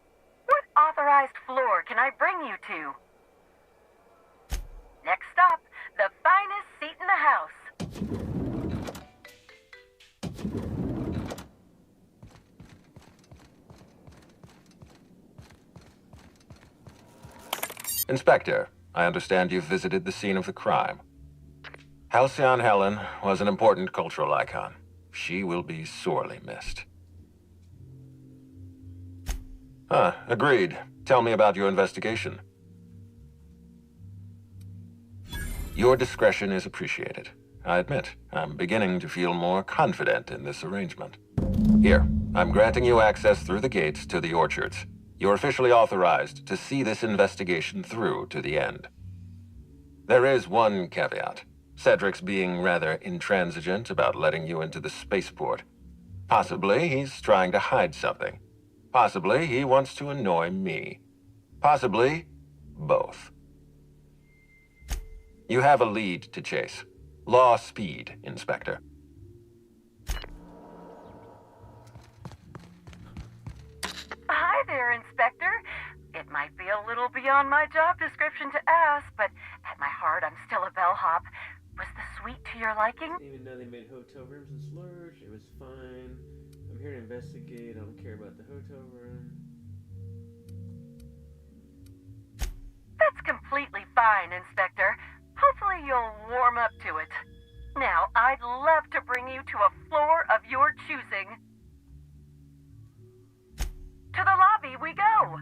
What authorized floor can I bring you to? Next stop, the finest seat in the house. Inspector, I understand you've visited the scene of the crime. Halcyon Helen was an important cultural icon. She will be sorely missed. Agreed. Tell me about your investigation. Your discretion is appreciated. I admit, I'm beginning to feel more confident in this arrangement. Here, I'm granting you access through the gates to the orchards. You're officially authorized to see this investigation through to the end. There is one caveat. Cedric's being rather intransigent about letting you into the spaceport. Possibly he's trying to hide something. Possibly he wants to annoy me. Possibly both. You have a lead to chase. Law speed, Inspector. Hi there, Inspector. It might be a little beyond my job description to ask, but at my heart, I'm still a bellhop. Was the suite to your liking? Even though they made hotel rooms in Slurge, it was fine. I'm here to investigate. I don't care about the hotel room. completely fine, Inspector. Hopefully you'll warm up to it. Now, I'd love to bring you to a floor of your choosing. To the lobby we go!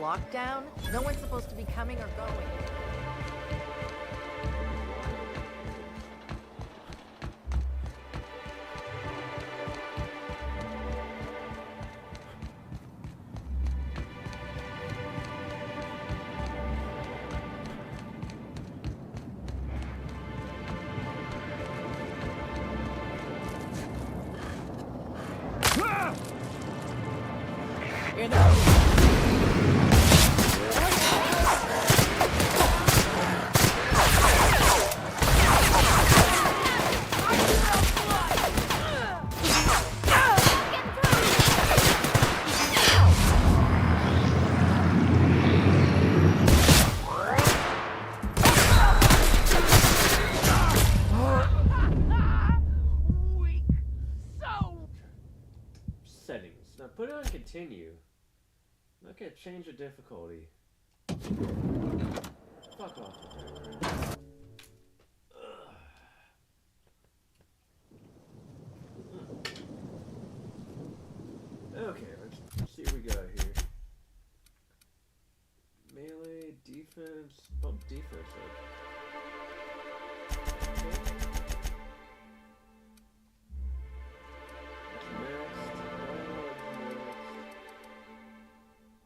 Lockdown? No one's supposed to be coming or going. Here they go. Settings. Now put it on continue. Okay, change the difficulty. Fuck off with that. Okay, let's see what we got here. Melee, defense, bump defense up. Okay.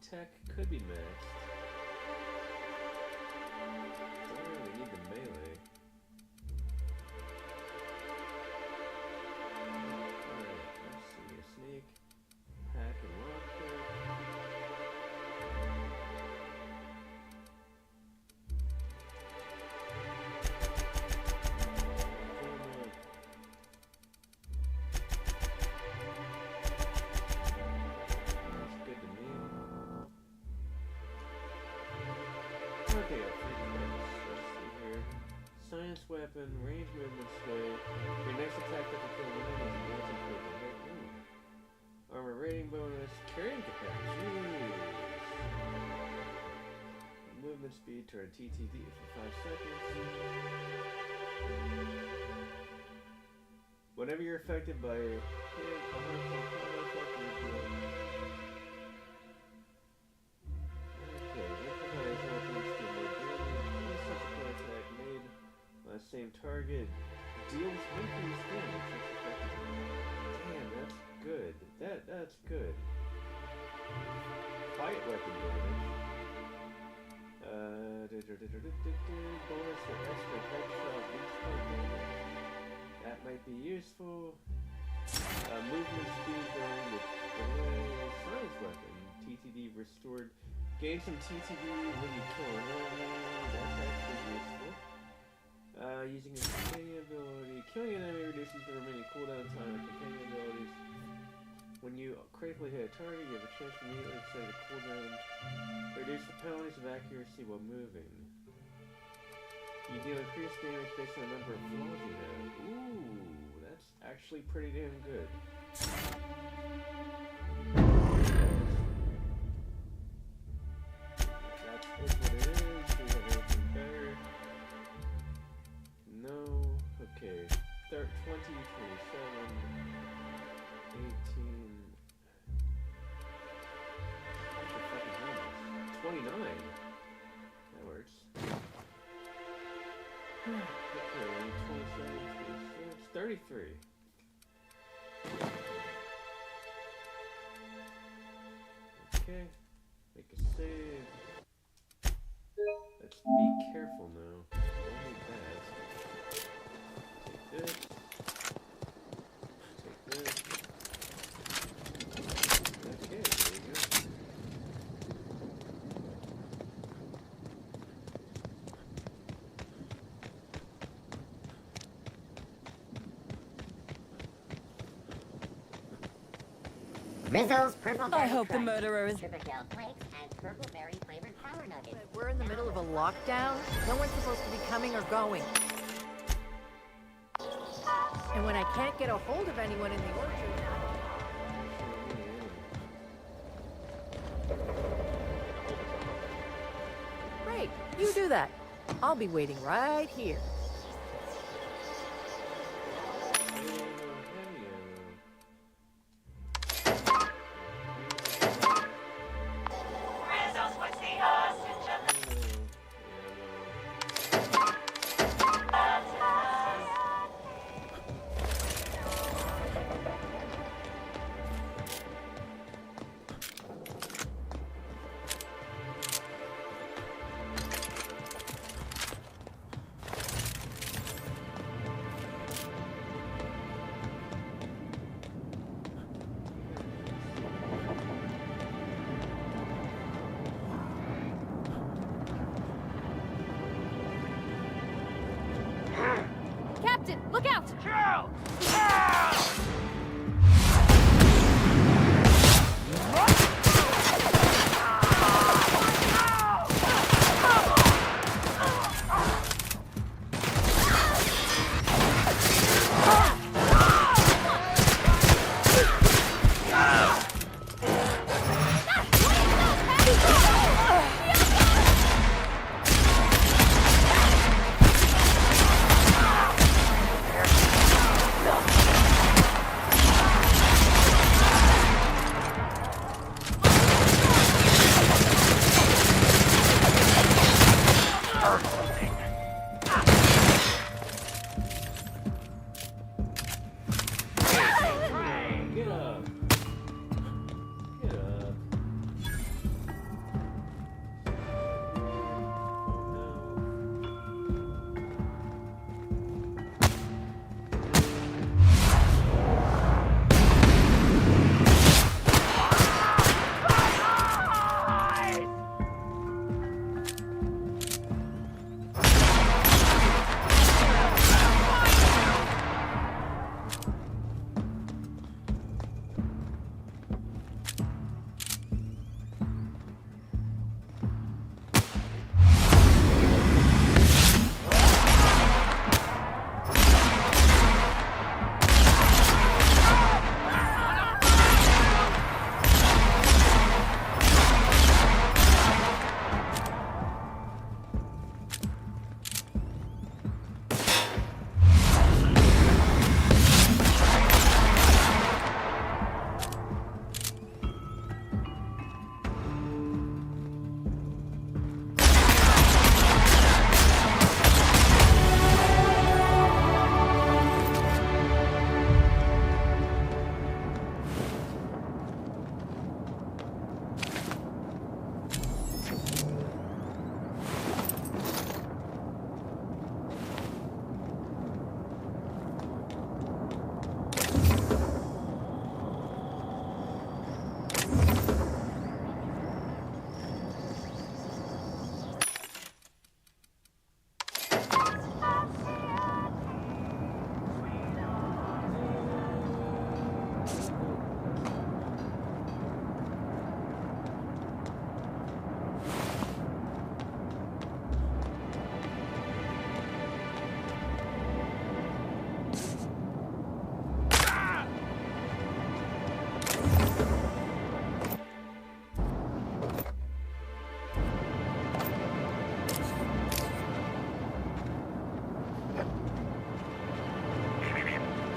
Tech could be maxed. Don't really need the melee. Alright, let's see. A sneak, hack, and lockpick. That's good to me. Okay, let's see here. Science weapon, range movement sway. Your next attack doesn't kill one enemies. Armor rating bonus, carrying capacity. Jeez. Movement speed to our TTD for 5 seconds. Whenever you're affected by a hit, a harmful combat effect will be same target deals increased damage. Damn, that's good. That's good. Fight weapon damage. Bonus for extra headshot each fight damage. That might be useful. Movement speed during the delay. Science weapon. TTD restored. Gain some TTD when you kill an enemy. That's actually useful. Using a companion ability. Killing an enemy reduces the remaining cooldown time of companion abilities. When you critically hit a target, you have a chance to immediately extend the cooldown. Reduce the penalties of accuracy while moving. You deal increased damage based on the number of flaws you have. Ooh, that's actually pretty damn good. That's what it is. Do we have anything better? No. Okay. 20, 27, 18. 29. That works. Okay, 27, 26, 33. Okay. Make a save. Let's be careful now. Only that. Take this. Take this. Okay, there you go. Rizzle's purple berry I hope the crunch, murderer is... Supergel flakes, and purple berry flavored power nuggets. We're in the middle of a lockdown. No one's supposed to be coming or going. And when I can't get a hold of anyone in the orchard... Great, you do that. I'll be waiting right here. Captain, look out! Chill!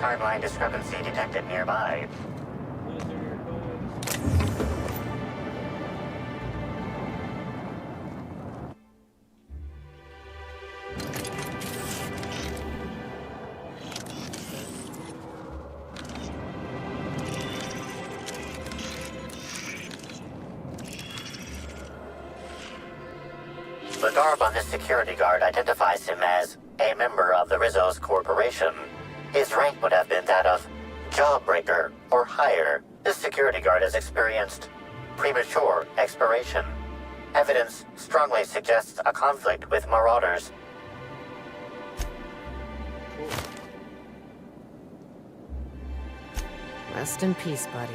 Hardline discrepancy detected nearby. garb on this security guard identifies him as a member of the Rizzo's corporation. His rank would have been that of Jawbreaker or higher. This security guard has experienced premature expiration. Evidence strongly suggests a conflict with Marauders. Rest in peace, buddy.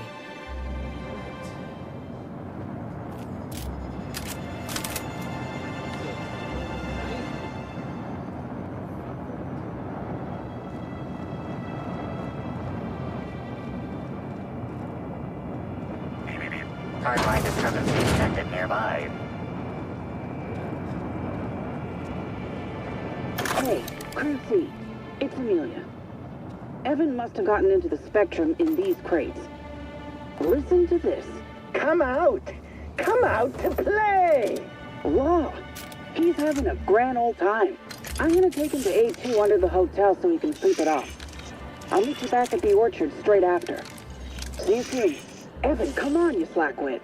Timeline discrepancy detected nearby. Hey, Crew C. It's Amelia. Evan must have gotten into the Spectrum in these crates. Listen to this. Come out! Come out to play! Wow, he's having a grand old time. I'm gonna take him to A2 under the hotel so he can sleep it off. I'll meet you back at the orchard straight after. See you soon. Evan, come on, you slackwit.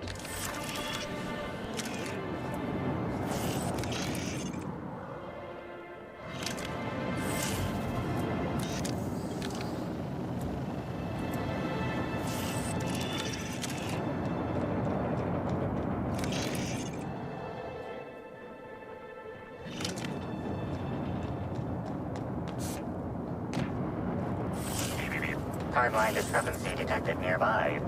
Timeline discrepancy detected nearby.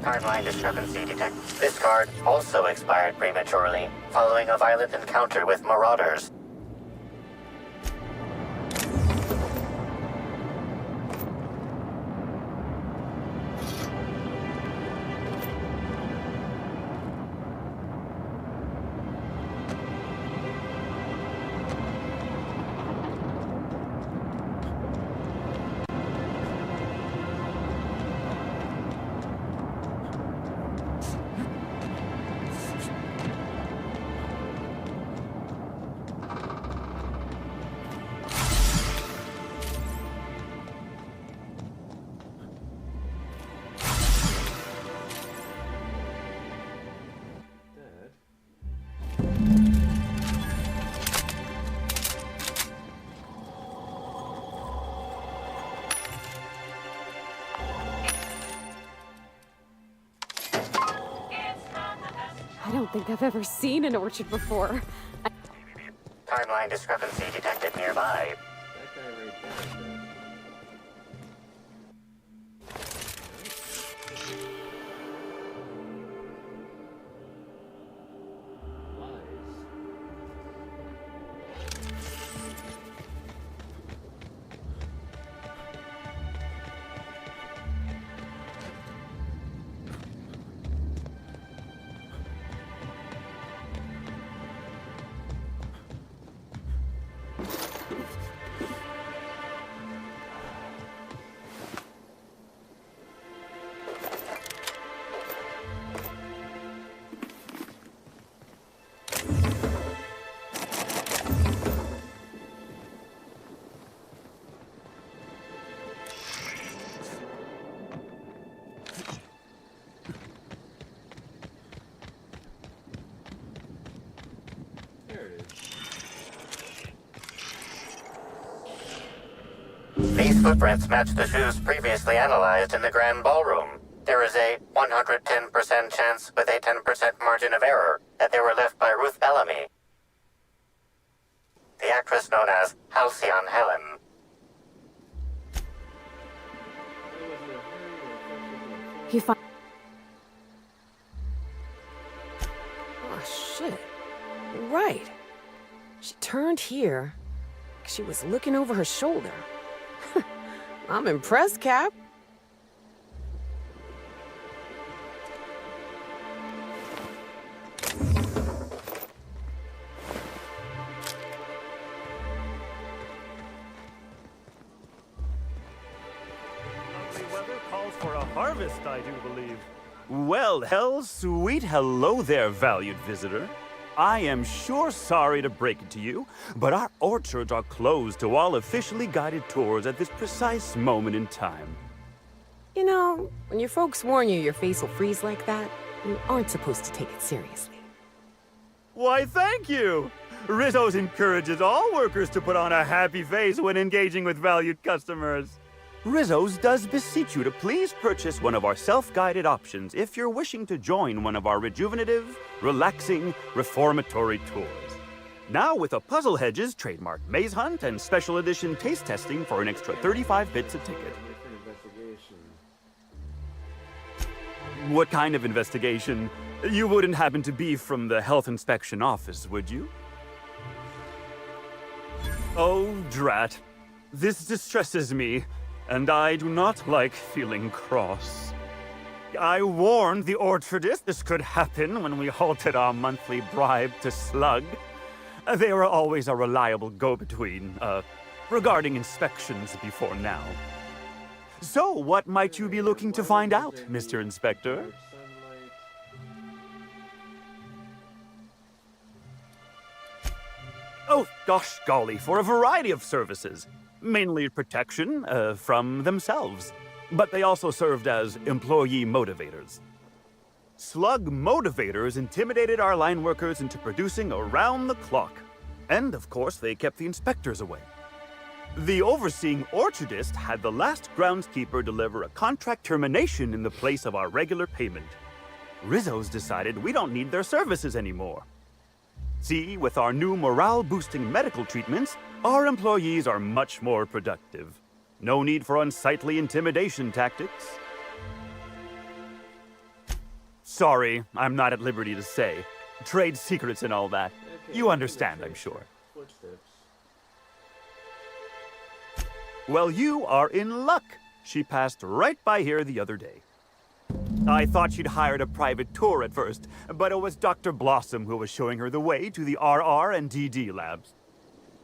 Timeline discrepancy detected. This card also expired prematurely, following a violent encounter with Marauders. I don't think I've ever seen an orchard before. Timeline discrepancy detected nearby. That guy right there. These footprints match the shoes previously analyzed in the Grand Ballroom. There is a 110% chance with a 10% margin of error that they were left by Ruth Bellamy, the actress known as Halcyon Helen. He found. Oh, shit. Right. She turned here. She was looking over her shoulder. I'm impressed, Cap. Calls for a harvest, I do believe. Well, sweet hello there, valued visitor. I am sure sorry to break it to you, but our orchards are closed to all officially guided tours at this precise moment in time. You know, when your folks warn you your face will freeze like that, you aren't supposed to take it seriously. Why, thank you! Rizzo's encourages all workers to put on a happy face when engaging with valued customers. Rizzo's does beseech you to please purchase one of our self-guided options if you're wishing to join one of our rejuvenative, relaxing, reformatory tours. Now with a Puzzle Hedges trademark maze hunt and special edition taste testing for an extra 35 bits a ticket. What kind of investigation? You wouldn't happen to be from the health inspection office, would you? Oh, drat. This distresses me. And I do not like feeling cross. I warned the orchardist this could happen when we halted our monthly bribe to Slug. They were always a reliable go-between, regarding inspections before now. So, what might you be looking to find out, Mr. Inspector? Oh, gosh golly, for a variety of services. Mainly protection from themselves, but they also served as employee motivators. Slug motivators intimidated our line workers into producing around the clock, and of course they kept the inspectors away. The overseeing orchardist had the last groundskeeper deliver a contract termination in the place of our regular payment. Rizzo's decided we don't need their services anymore. See, with our new morale-boosting medical treatments, our employees are much more productive. No need for unsightly intimidation tactics. Sorry, I'm not at liberty to say. Trade secrets and all that. You understand, I'm sure. Well, you are in luck. She passed right by here the other day. I thought she'd hired a private tour at first, but it was Dr. Blossom who was showing her the way to the RR and DD labs.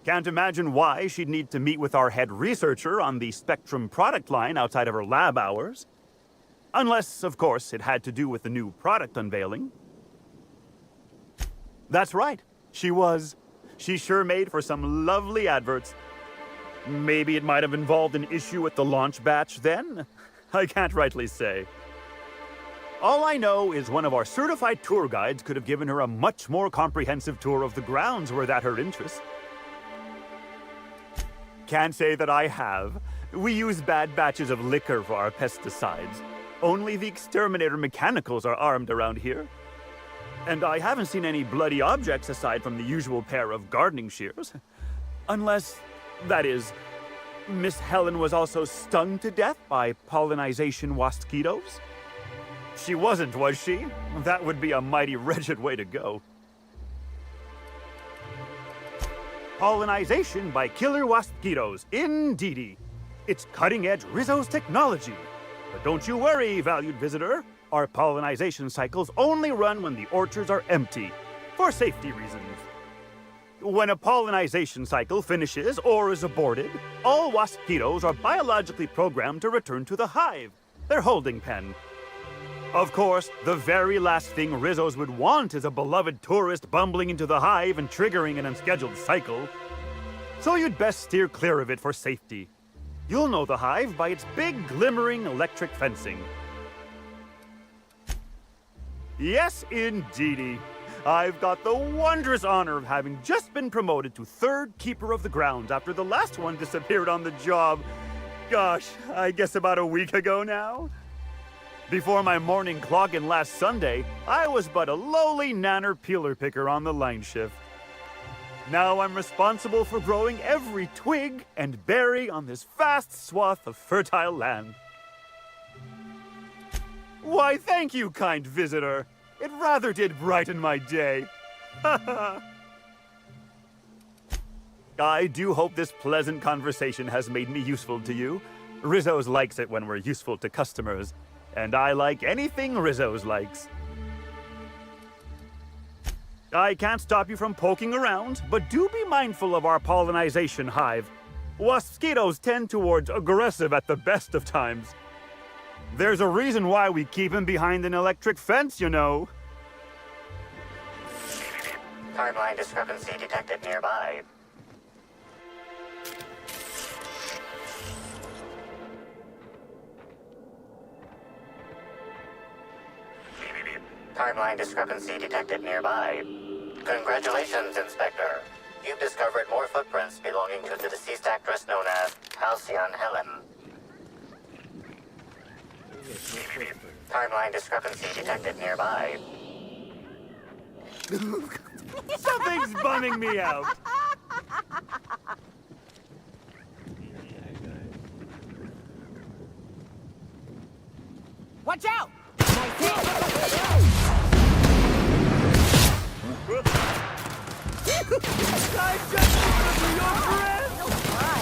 Can't imagine why she'd need to meet with our head researcher on the Spectrum product line outside of her lab hours. Unless, of course, it had to do with the new product unveiling. That's right, she was. She sure made for some lovely adverts. Maybe it might have involved an issue with the launch batch then? I can't rightly say. All I know is one of our certified tour guides could have given her a much more comprehensive tour of the grounds were that her interest. Can't say that I have. We use bad batches of liquor for our pesticides. Only the exterminator mechanicals are armed around here. And I haven't seen any bloody objects aside from the usual pair of gardening shears. Unless, that is, Miss Helen was also stung to death by pollinization wasquitos. She wasn't, was she? That would be a mighty wretched way to go. Pollinization by killer wasquitos, indeedy. It's cutting-edge Rizzo's technology. But don't you worry, valued visitor. Our pollinization cycles only run when the orchards are empty, for safety reasons. When a pollinization cycle finishes or is aborted, all wasquitos are biologically programmed to return to the hive, their holding pen. Of course, the very last thing Rizzo's would want is a beloved tourist bumbling into the hive and triggering an unscheduled cycle. So you'd best steer clear of it for safety. You'll know the hive by its big, glimmering electric fencing. Yes, indeedy. I've got the wondrous honor of having just been promoted to third keeper of the grounds after the last one disappeared on the job. Gosh, I guess about a week ago now? Before my morning clock-in last Sunday, I was but a lowly nanner peeler picker on the line shift. Now I'm responsible for growing every twig and berry on this vast swath of fertile land. Why, thank you, kind visitor. It rather did brighten my day. I do hope this pleasant conversation has made me useful to you. Rizzo's likes it when we're useful to customers, and I like anything Rizzo's likes. I can't stop you from poking around, but do be mindful of our pollinization hive. Waspitos tend towards aggressive at the best of times. There's a reason why we keep him behind an electric fence, you know. Timeline discrepancy detected nearby. Timeline discrepancy detected nearby. Congratulations, Inspector. You've discovered more footprints belonging to the deceased actress known as Halcyon Helen. Timeline discrepancy detected nearby. Something's bumming me out. Watch out! I just wanted to be your friend!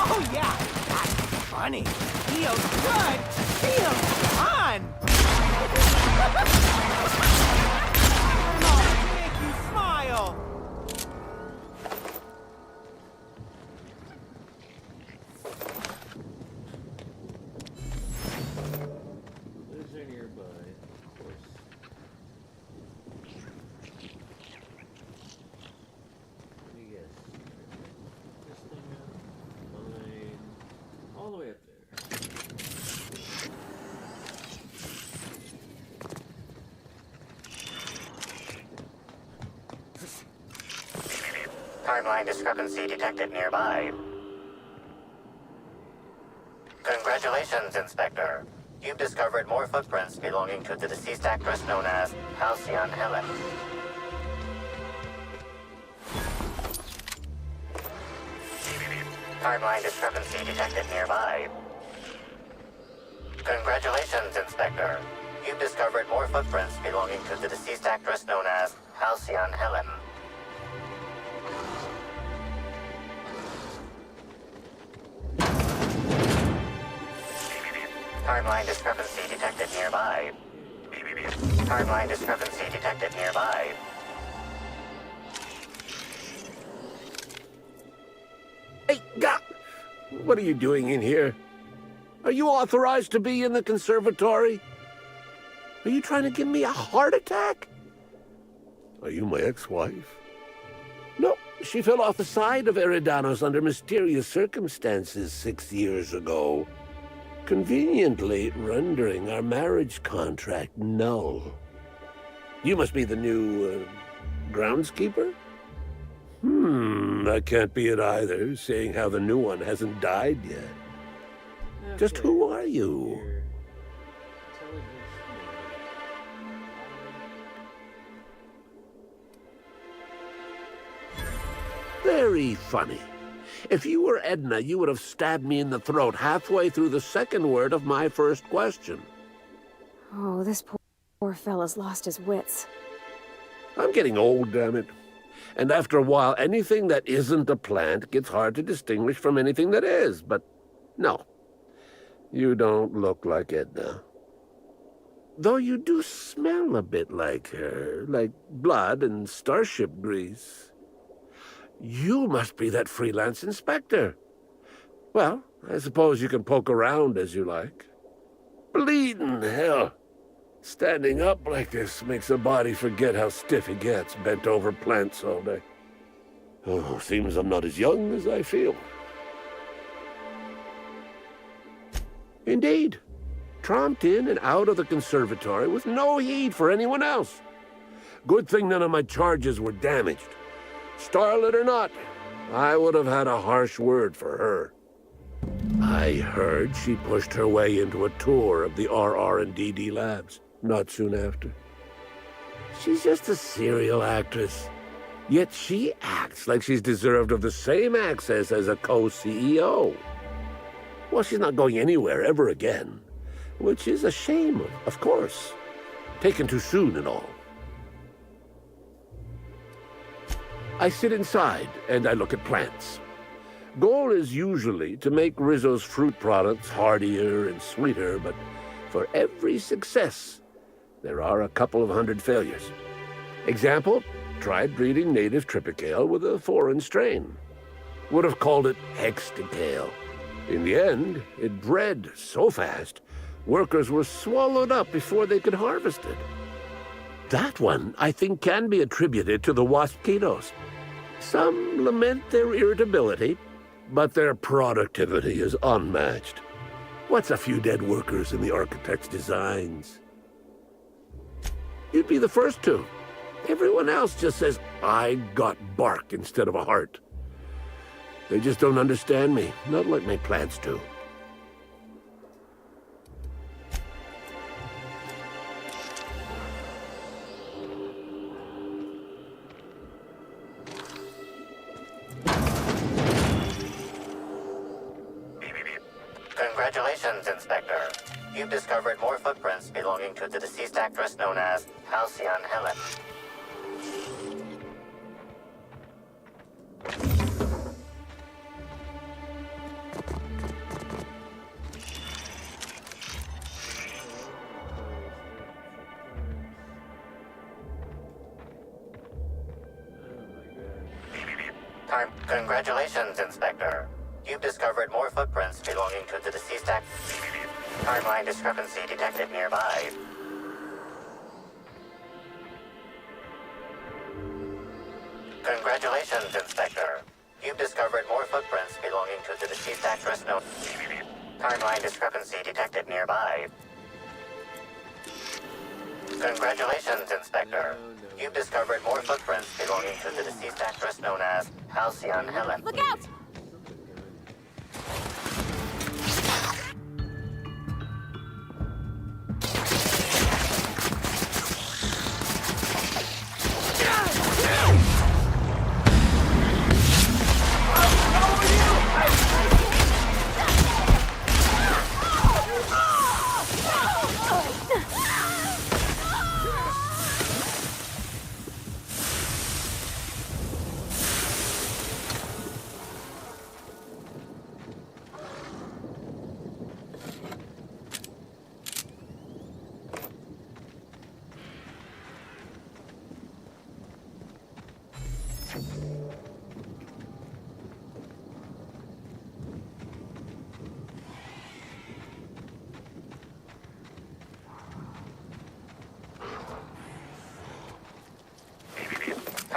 Oh yeah, that's funny. Feels good. Feels fun. Make you smile. Those are nearby, of course. Let me guess. This thing up, mine, all the way up there. Timeline discrepancy detected nearby. Congratulations, Inspector. You've discovered more footprints belonging to the deceased actress known as Halcyon Helen. Timeline discrepancy detected nearby. Congratulations, Inspector. You've discovered more footprints belonging to the deceased actress known as Halcyon Helen. Timeline discrepancy detected nearby. Timeline discrepancy detected nearby. Hey, what are you doing in here? Are you authorized to be in the conservatory? Are you trying to give me a heart attack? Are you my ex-wife? No, she fell off the side of Eridanos under mysterious circumstances 6 years ago, conveniently rendering our marriage contract null. You must be the new, groundskeeper? That can't be it either, seeing how the new one hasn't died yet. Just who are you? Very funny. If you were Edna, you would have stabbed me in the throat halfway through the second word of my first question. Oh, this poor fella's lost his wits. I'm getting old, damn it. And after a while, anything that isn't a plant gets hard to distinguish from anything that is. But no, you don't look like Edna. Though you do smell a bit like her, like blood and starship grease. You must be that freelance inspector. Well, I suppose you can poke around as you like. Bleeding hell. Standing up like this makes a body forget how stiff it gets bent over plants all day. Oh, seems I'm not as young as I feel. Indeed. Tromped in and out of the conservatory with no heed for anyone else. Good thing none of my charges were damaged. Starlet or not, I would have had a harsh word for her. I heard she pushed her way into a tour of the RR&DD labs not soon after. She's just a serial actress, yet she acts like she's deserved of the same access as a co-CEO. Well, she's not going anywhere ever again, which is a shame, of course. Taken too soon and all. I sit inside and I look at plants. Goal is usually to make Rizzo's fruit products hardier and sweeter, but for every success, there are a couple of hundred failures. Example, tried breeding native Tripicale with a foreign strain. Would have called it Hexticale. In the end, it bred so fast, workers were swallowed up before they could harvest it. That one, I think, can be attributed to the waspitos. Some lament their irritability, but their productivity is unmatched. What's a few dead workers in the architect's designs? You'd be the first to. Everyone else just says, I got bark instead of a heart. They just don't understand me, not like my plants do. Congratulations, Inspector. You've discovered more footprints belonging to the deceased actress known as Halcyon Helen. Congratulations, Inspector. You've discovered more footprints belonging to the deceased actress. Timeline discrepancy detected nearby. Congratulations, Inspector. You've discovered more footprints belonging to the deceased actress known. Timeline discrepancy detected nearby. Congratulations, Inspector. You've discovered more footprints belonging to the deceased actress known as Halcyon Helen. Look out!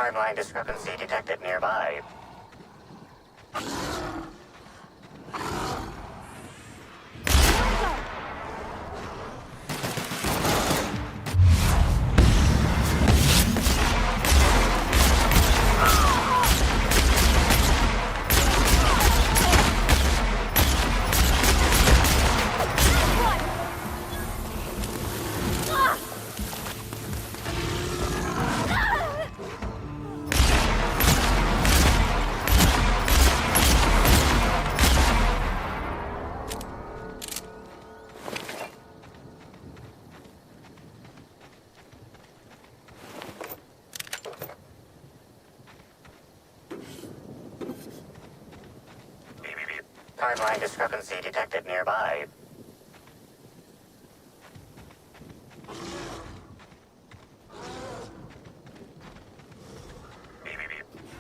Timeline discrepancy detected nearby. Timeline discrepancy detected nearby.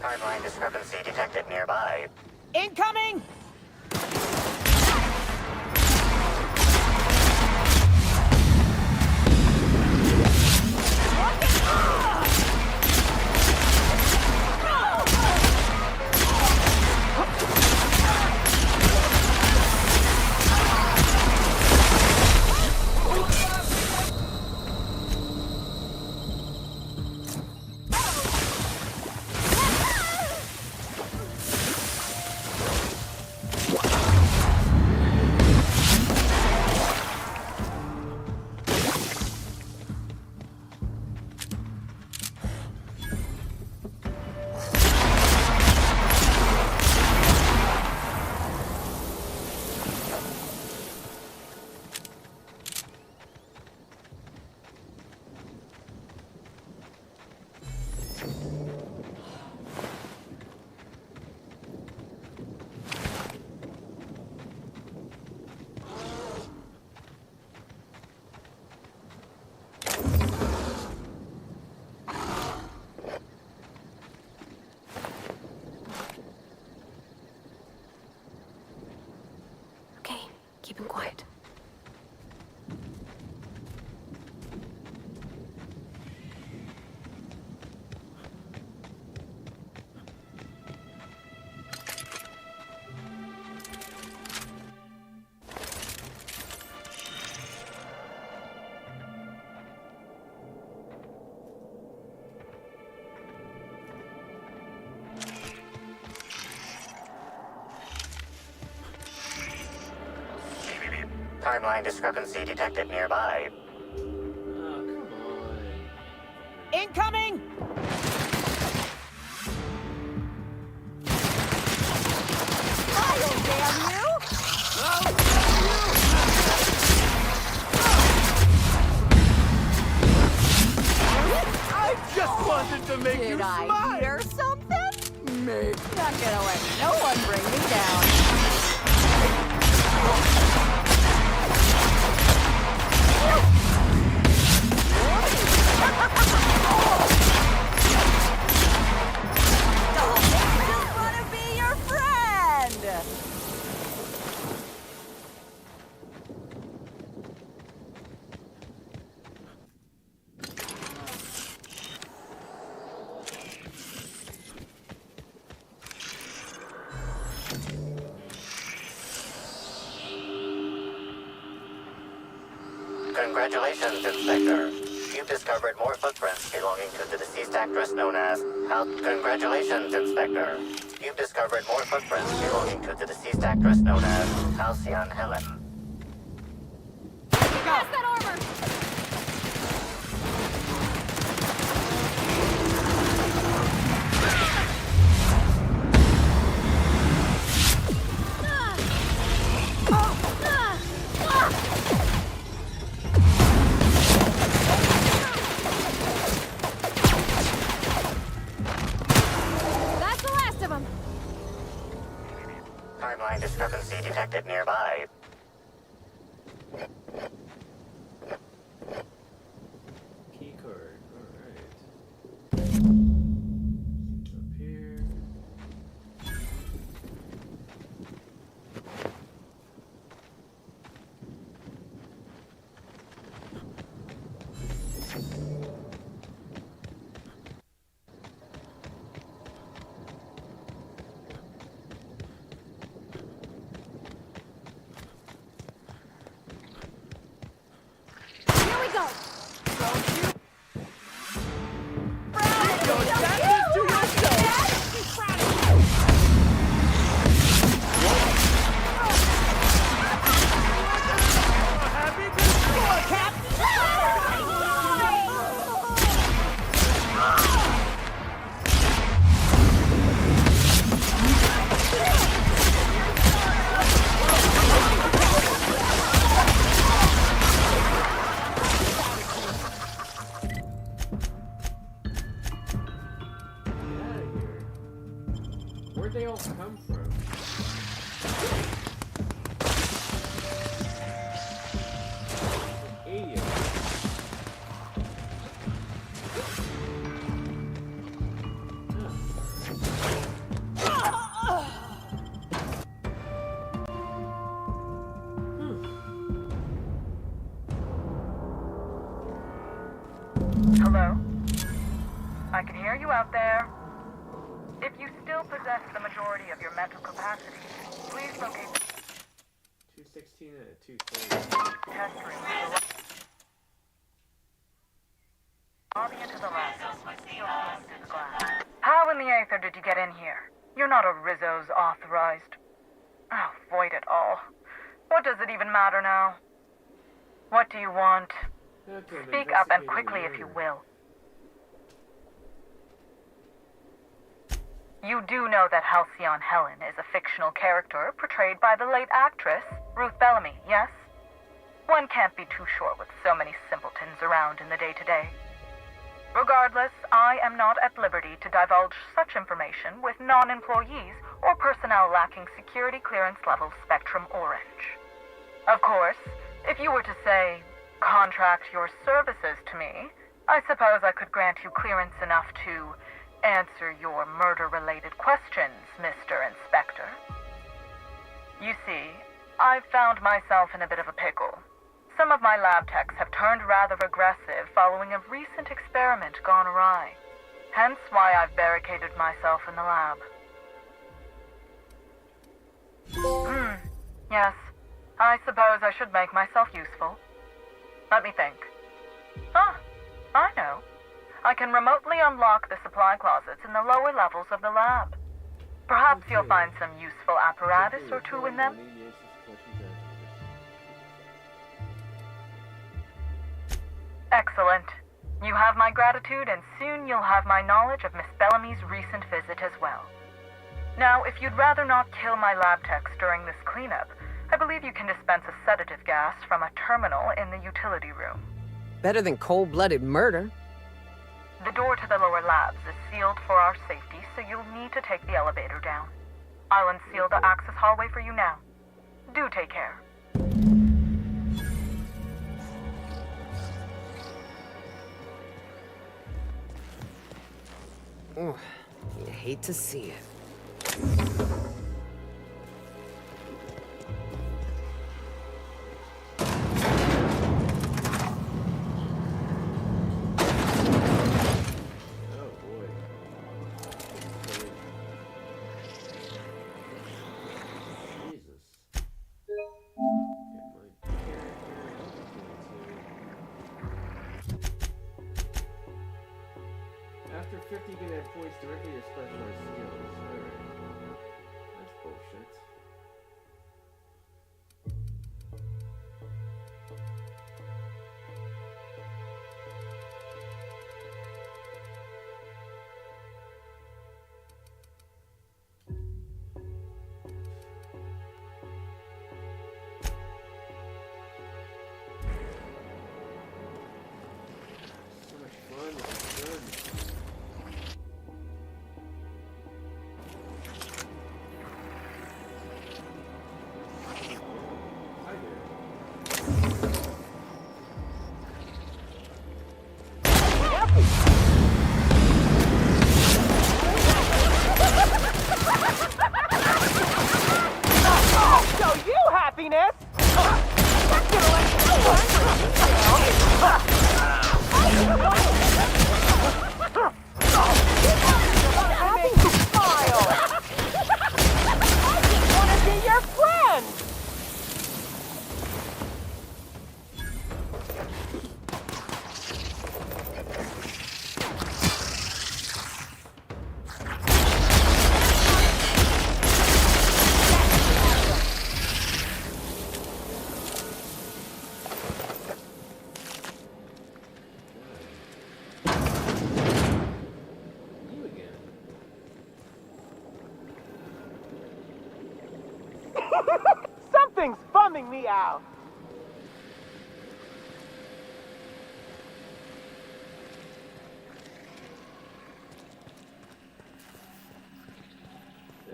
Timeline discrepancy detected nearby. Incoming! Timeline discrepancy detected nearby. Incoming! Fire, damn you! I just wanted to make you Did I smile! hear something? Maybe. Not gonna let no one bring me down. Just wanna be your friend! Congratulations, Inspector. You've discovered more footprints belonging to the deceased actress known as Congratulations, Inspector. You've discovered more footprints belonging to the deceased actress known as Halcyon Helen. Pass that armor! That's the last of them. Timeline discrepancy detected nearby. Keycard. Alright. Up here. Here we go! Where'd they all come from? Idiot. Hello? I can hear you out there. If you still possess the majority of your mental capacity, please locate 216 and 230. test room. Lobby into the lab. You'll see through the glass. How in the Aether did you get in here? You're not a Rizzo's authorized. Oh, void it all. What does it even matter now? What do you want? Okay, Speak up and quickly if you will. You do know that Halcyon Helen is a fictional character portrayed by the late actress, Ruth Bellamy, yes? One can't be too sure with so many simpletons around in the day-to-day. Regardless, I am not at liberty to divulge such information with non-employees or personnel lacking security clearance level Spectrum Orange. Of course, if you were to say, contract your services to me, I suppose I could grant you clearance enough to answer your murder-related questions, Mr. Inspector. You see, I've found myself in a bit of a pickle. Some of my lab techs have turned rather aggressive following a recent experiment gone awry. Hence why I've barricaded myself in the lab. Yes. I suppose I should make myself useful. Let me think. Ah, I know. I can remotely unlock the supply closets in the lower levels of the lab. Perhaps you'll find some useful apparatus or two in them. Excellent. You have my gratitude, and soon you'll have my knowledge of Miss Bellamy's recent visit as well. Now, if you'd rather not kill my lab techs during this cleanup, I believe you can dispense a sedative gas from a terminal in the utility room. Better than cold-blooded murder. The door to the lower labs is sealed for our safety, so you'll need to take the elevator down. I'll unseal the access hallway for you now. Do take care. Oh, you hate to see it. After 50, you can add points directly to specialized skills. Alright. That's bullshit. So much fun, this is good. Show you happiness! Smile! I just want to be your friend! You again. Something's bumming me out.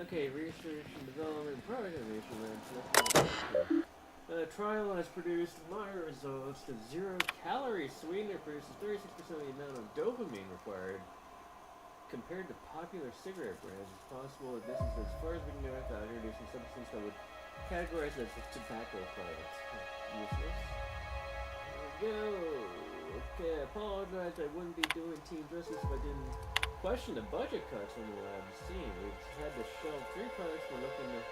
Okay, research and development product innovation labs. Trial has produced my results. The zero-calorie sweetener produces 36% of the amount of dopamine required compared to popular cigarette brands. It's possible that this is as far as we can go without introducing substance that would categorize as a tobacco product. Useless. There we go. Okay, I apologize. I wouldn't be doing team justice if I didn't question the budget cuts on the lab scene. We've had to shelve 3 products. We're looking at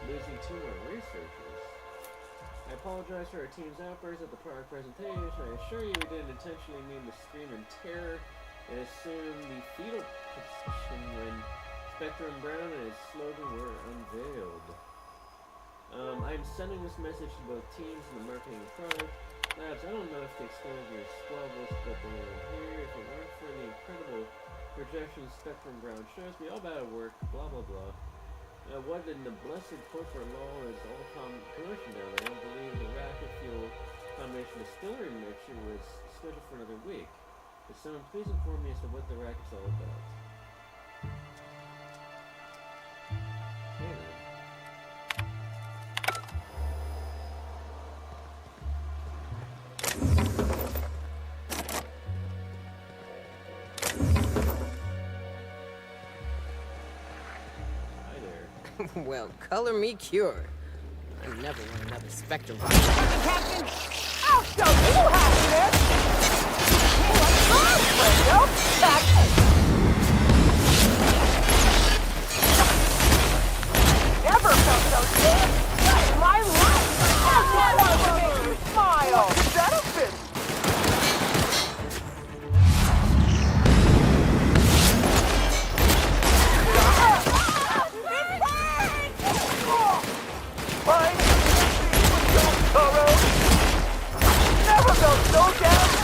losing 2 more researchers. I apologize for our team's outburst at the prior presentation. I assure you we didn't intentionally mean to scream in terror and assume the fetal position when Spectrum Brown and his slogan were unveiled. I'm sending this message to both teams and the marketing and product labs. I don't know if the extent of your squabbles, but they are here. If it weren't for the incredible projections Spectrum Brown shows me, all about work, blah blah blah. What in the blessed corporate law is all commotion down there? I don't believe the rocket fuel combination distillery mixture was scheduled for another week. Could someone please inform me as to what the racket's all about? Okay, then. Well, color me cured. I never want another Spectrum. Captain, I'll show you happiness! Never felt so good in my life! I want to make you smile! What's the benefit? Never felt so down!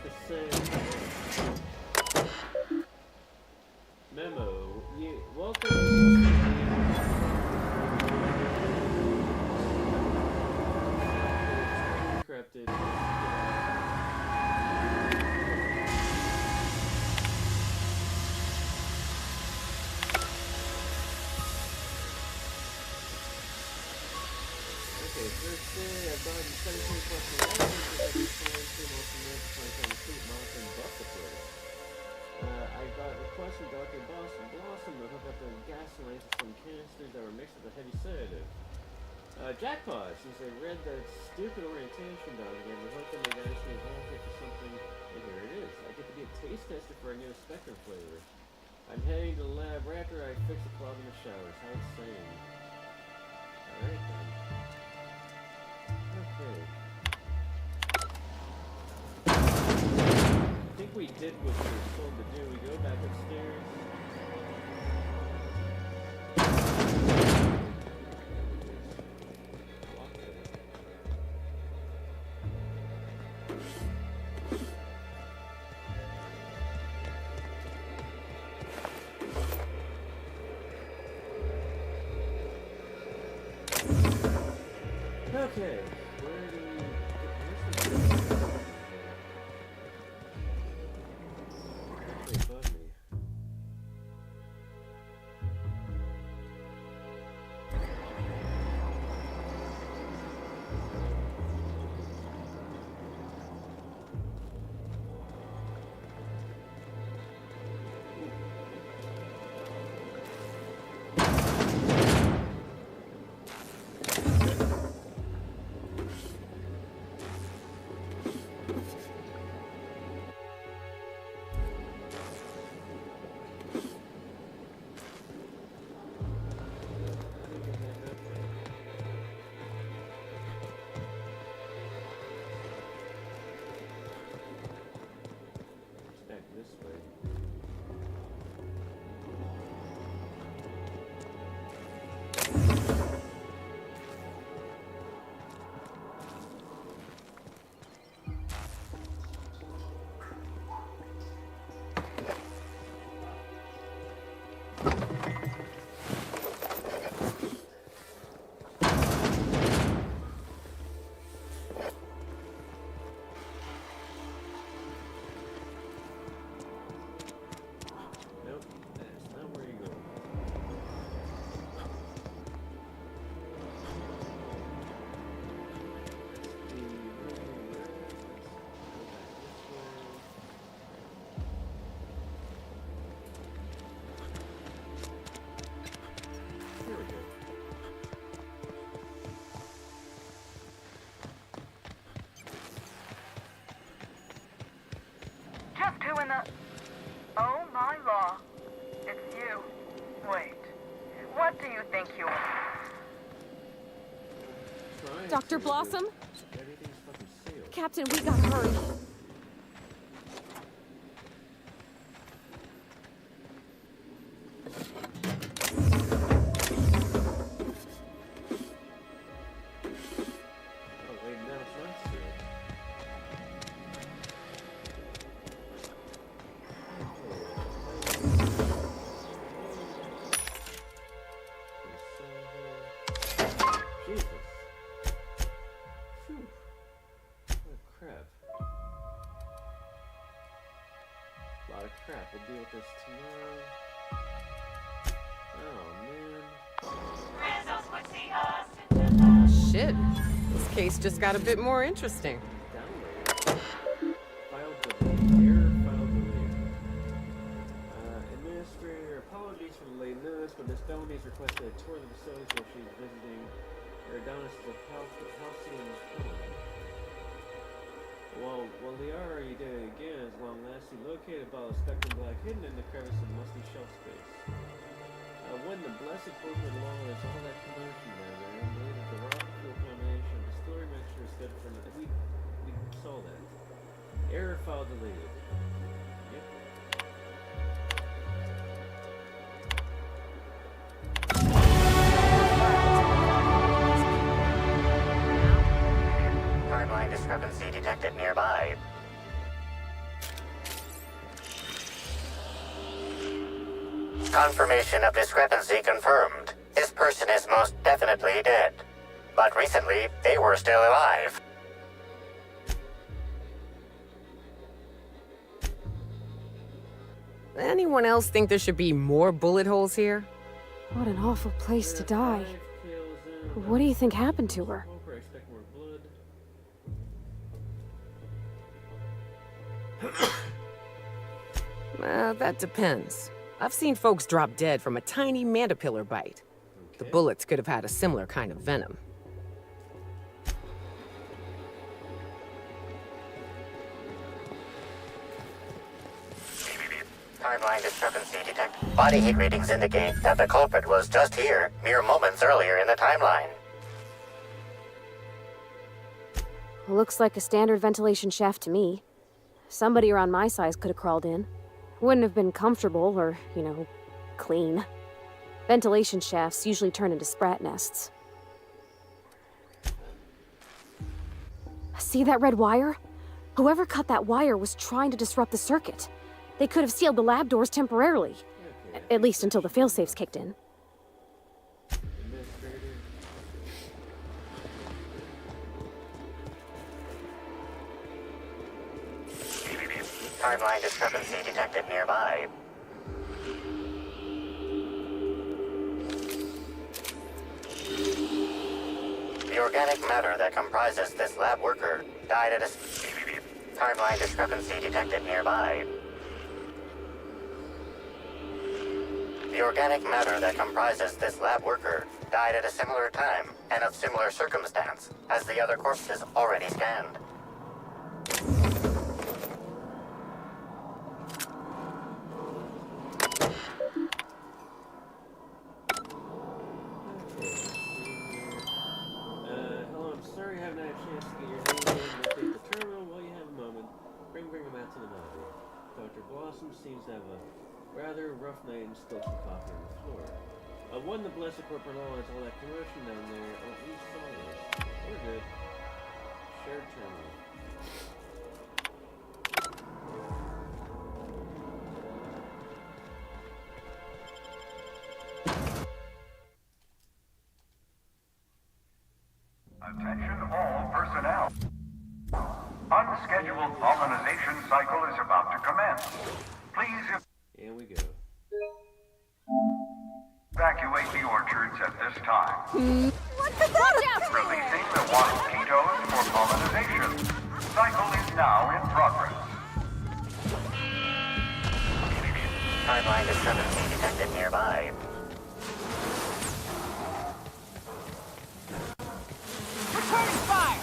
to say. Memo. Welcome to encrypted. Okay, first day, I've gotten 17 plus 11, because I just went through most of the points on the fleet mountain bus approach. I got requests from Dr. Blossom to hook up the gasoline to some canisters that were mixed with a heavy sedative. Jackpot, since I read that stupid orientation document, we hope that my vanishing is volunteer for something, and here it is. I get to be a taste tester for a new Spectrum flavor. I'm heading to the lab right after I fix the clog in the showers. How insane. Alright then. Okay. I think we did what we were told to do. We go back upstairs. Okay. Where do we get this? Above me. Back this way. Nope, that's not where you go. Here we go. Just who in the... Oh my law. It's you. Wait. What do you think you are? Dr. Blossom? Everything's fucking sealed. Captain, we gotta hurry. Oh wait, now it's not sealed. Jesus. Phew. What crap. Lot of crap. We'll deal with this tomorrow. Oh man. Shit. This case just got a bit more interesting. Download. File delayed. Error file delayed. Administrator, apologies for the late notice, but Miss Bellamy's requested a tour of the facility while she's visiting Eridanos' halcyon home. While the RE did it again, as long as he located a bottle of Spectrum Black hidden in the crevice of musty shelf space. When the blessed portion of law is all that commotion there, I believe that the rock fuel combination of the story mixture is good for nothing. We saw that. Error file deleted. Yep. Timeline discrepancy detected nearby. Confirmation of discrepancy confirmed. This person is most definitely dead. But recently, they were still alive. Anyone else think there should be more bullet holes here? What an awful place to die. What do you think happened to her? That depends. I've seen folks drop dead from a tiny mandipillar bite. The bullets could have had a similar kind of venom. Timeline discrepancy detected. Body heat readings indicate that the culprit was just here, mere moments earlier in the timeline. Looks like a standard ventilation shaft to me. Somebody around my size could have crawled in. Wouldn't have been comfortable or, clean. Ventilation shafts usually turn into sprat nests. See that red wire? Whoever cut that wire was trying to disrupt the circuit. They could have sealed the lab doors temporarily. At least until the failsafes kicked in. Timeline discrepancy detected nearby. The organic matter that comprises this lab worker died at a... Timeline discrepancy detected nearby. The organic matter that comprises this lab worker died at a similar time and of similar circumstance as the other corpses already scanned. Hello, I'm sorry I haven't had a chance to get your name in and update the terminal. While you have a moment, bring him out to the lobby. Dr. Blossom seems to have a rather rough night and spilled some coffee on the floor. One, the blessed corporate knowledge, all that commotion down there. Oh, we saw this. We're good. Shared terminal. Attention all personnel. Unscheduled pollination cycle is about to commence. Please here we go. Evacuate the orchards at this time. What the hell? Releasing the mosquitoes for pollination. Cycle is now in progress. Timeline discrepancy detected nearby. Returning fire!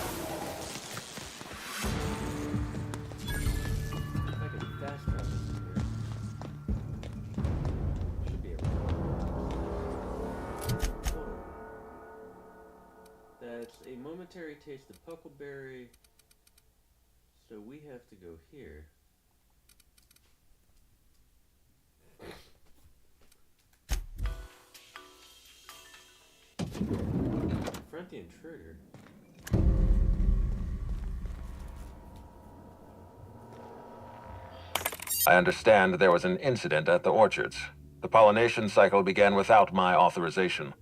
I can fast travel here. Should be able to. That's a momentary taste of puckleberry. So we have to go here. Confront the intruder. I understand there was an incident at the orchards. The pollination cycle began without my authorization.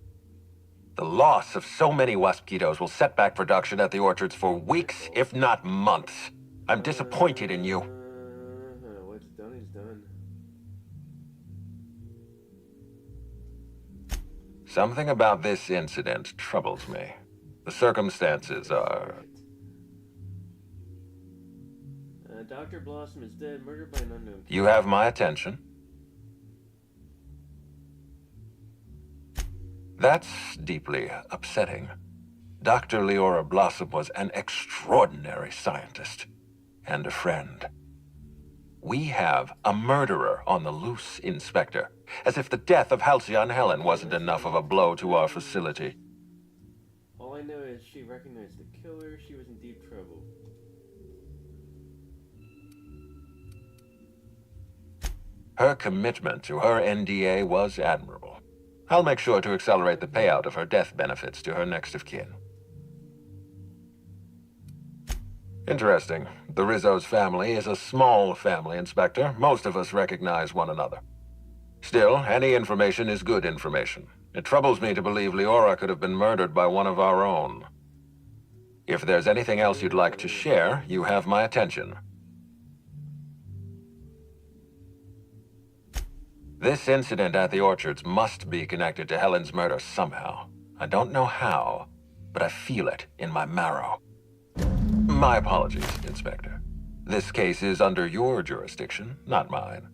The loss of so many waspitos will set back production at the orchards for weeks, if not months. I'm disappointed in you. What's done is done. Something about this incident troubles me. The circumstances are... Dr. Blossom is dead, murdered by an unknown... You have my attention. That's deeply upsetting. Dr. Leora Blossom was an extraordinary scientist and a friend. We have a murderer on the loose, Inspector, as if the death of Halcyon Helen wasn't enough of a blow to our facility. All I know is she recognized the killer. She was in deep trouble. Her commitment to her NDA was admirable. I'll make sure to accelerate the payout of her death benefits to her next of kin. Interesting. The Rizzo's family is a small family, Inspector. Most of us recognize one another. Still, any information is good information. It troubles me to believe Leora could have been murdered by one of our own. If there's anything else you'd like to share, you have my attention. This incident at the Orchards must be connected to Helen's murder somehow. I don't know how, but I feel it in my marrow. My apologies, Inspector. This case is under your jurisdiction, not mine.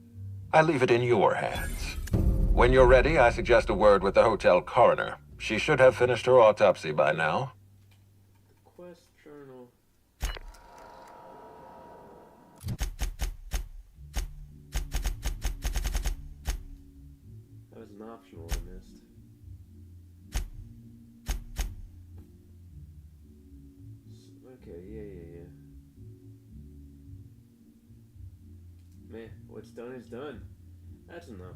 I leave it in your hands. When you're ready, I suggest a word with the hotel coroner. She should have finished her autopsy by now. Quest journal. That was an optional I missed. Okay, yeah. Meh, what's done is done. That's enough.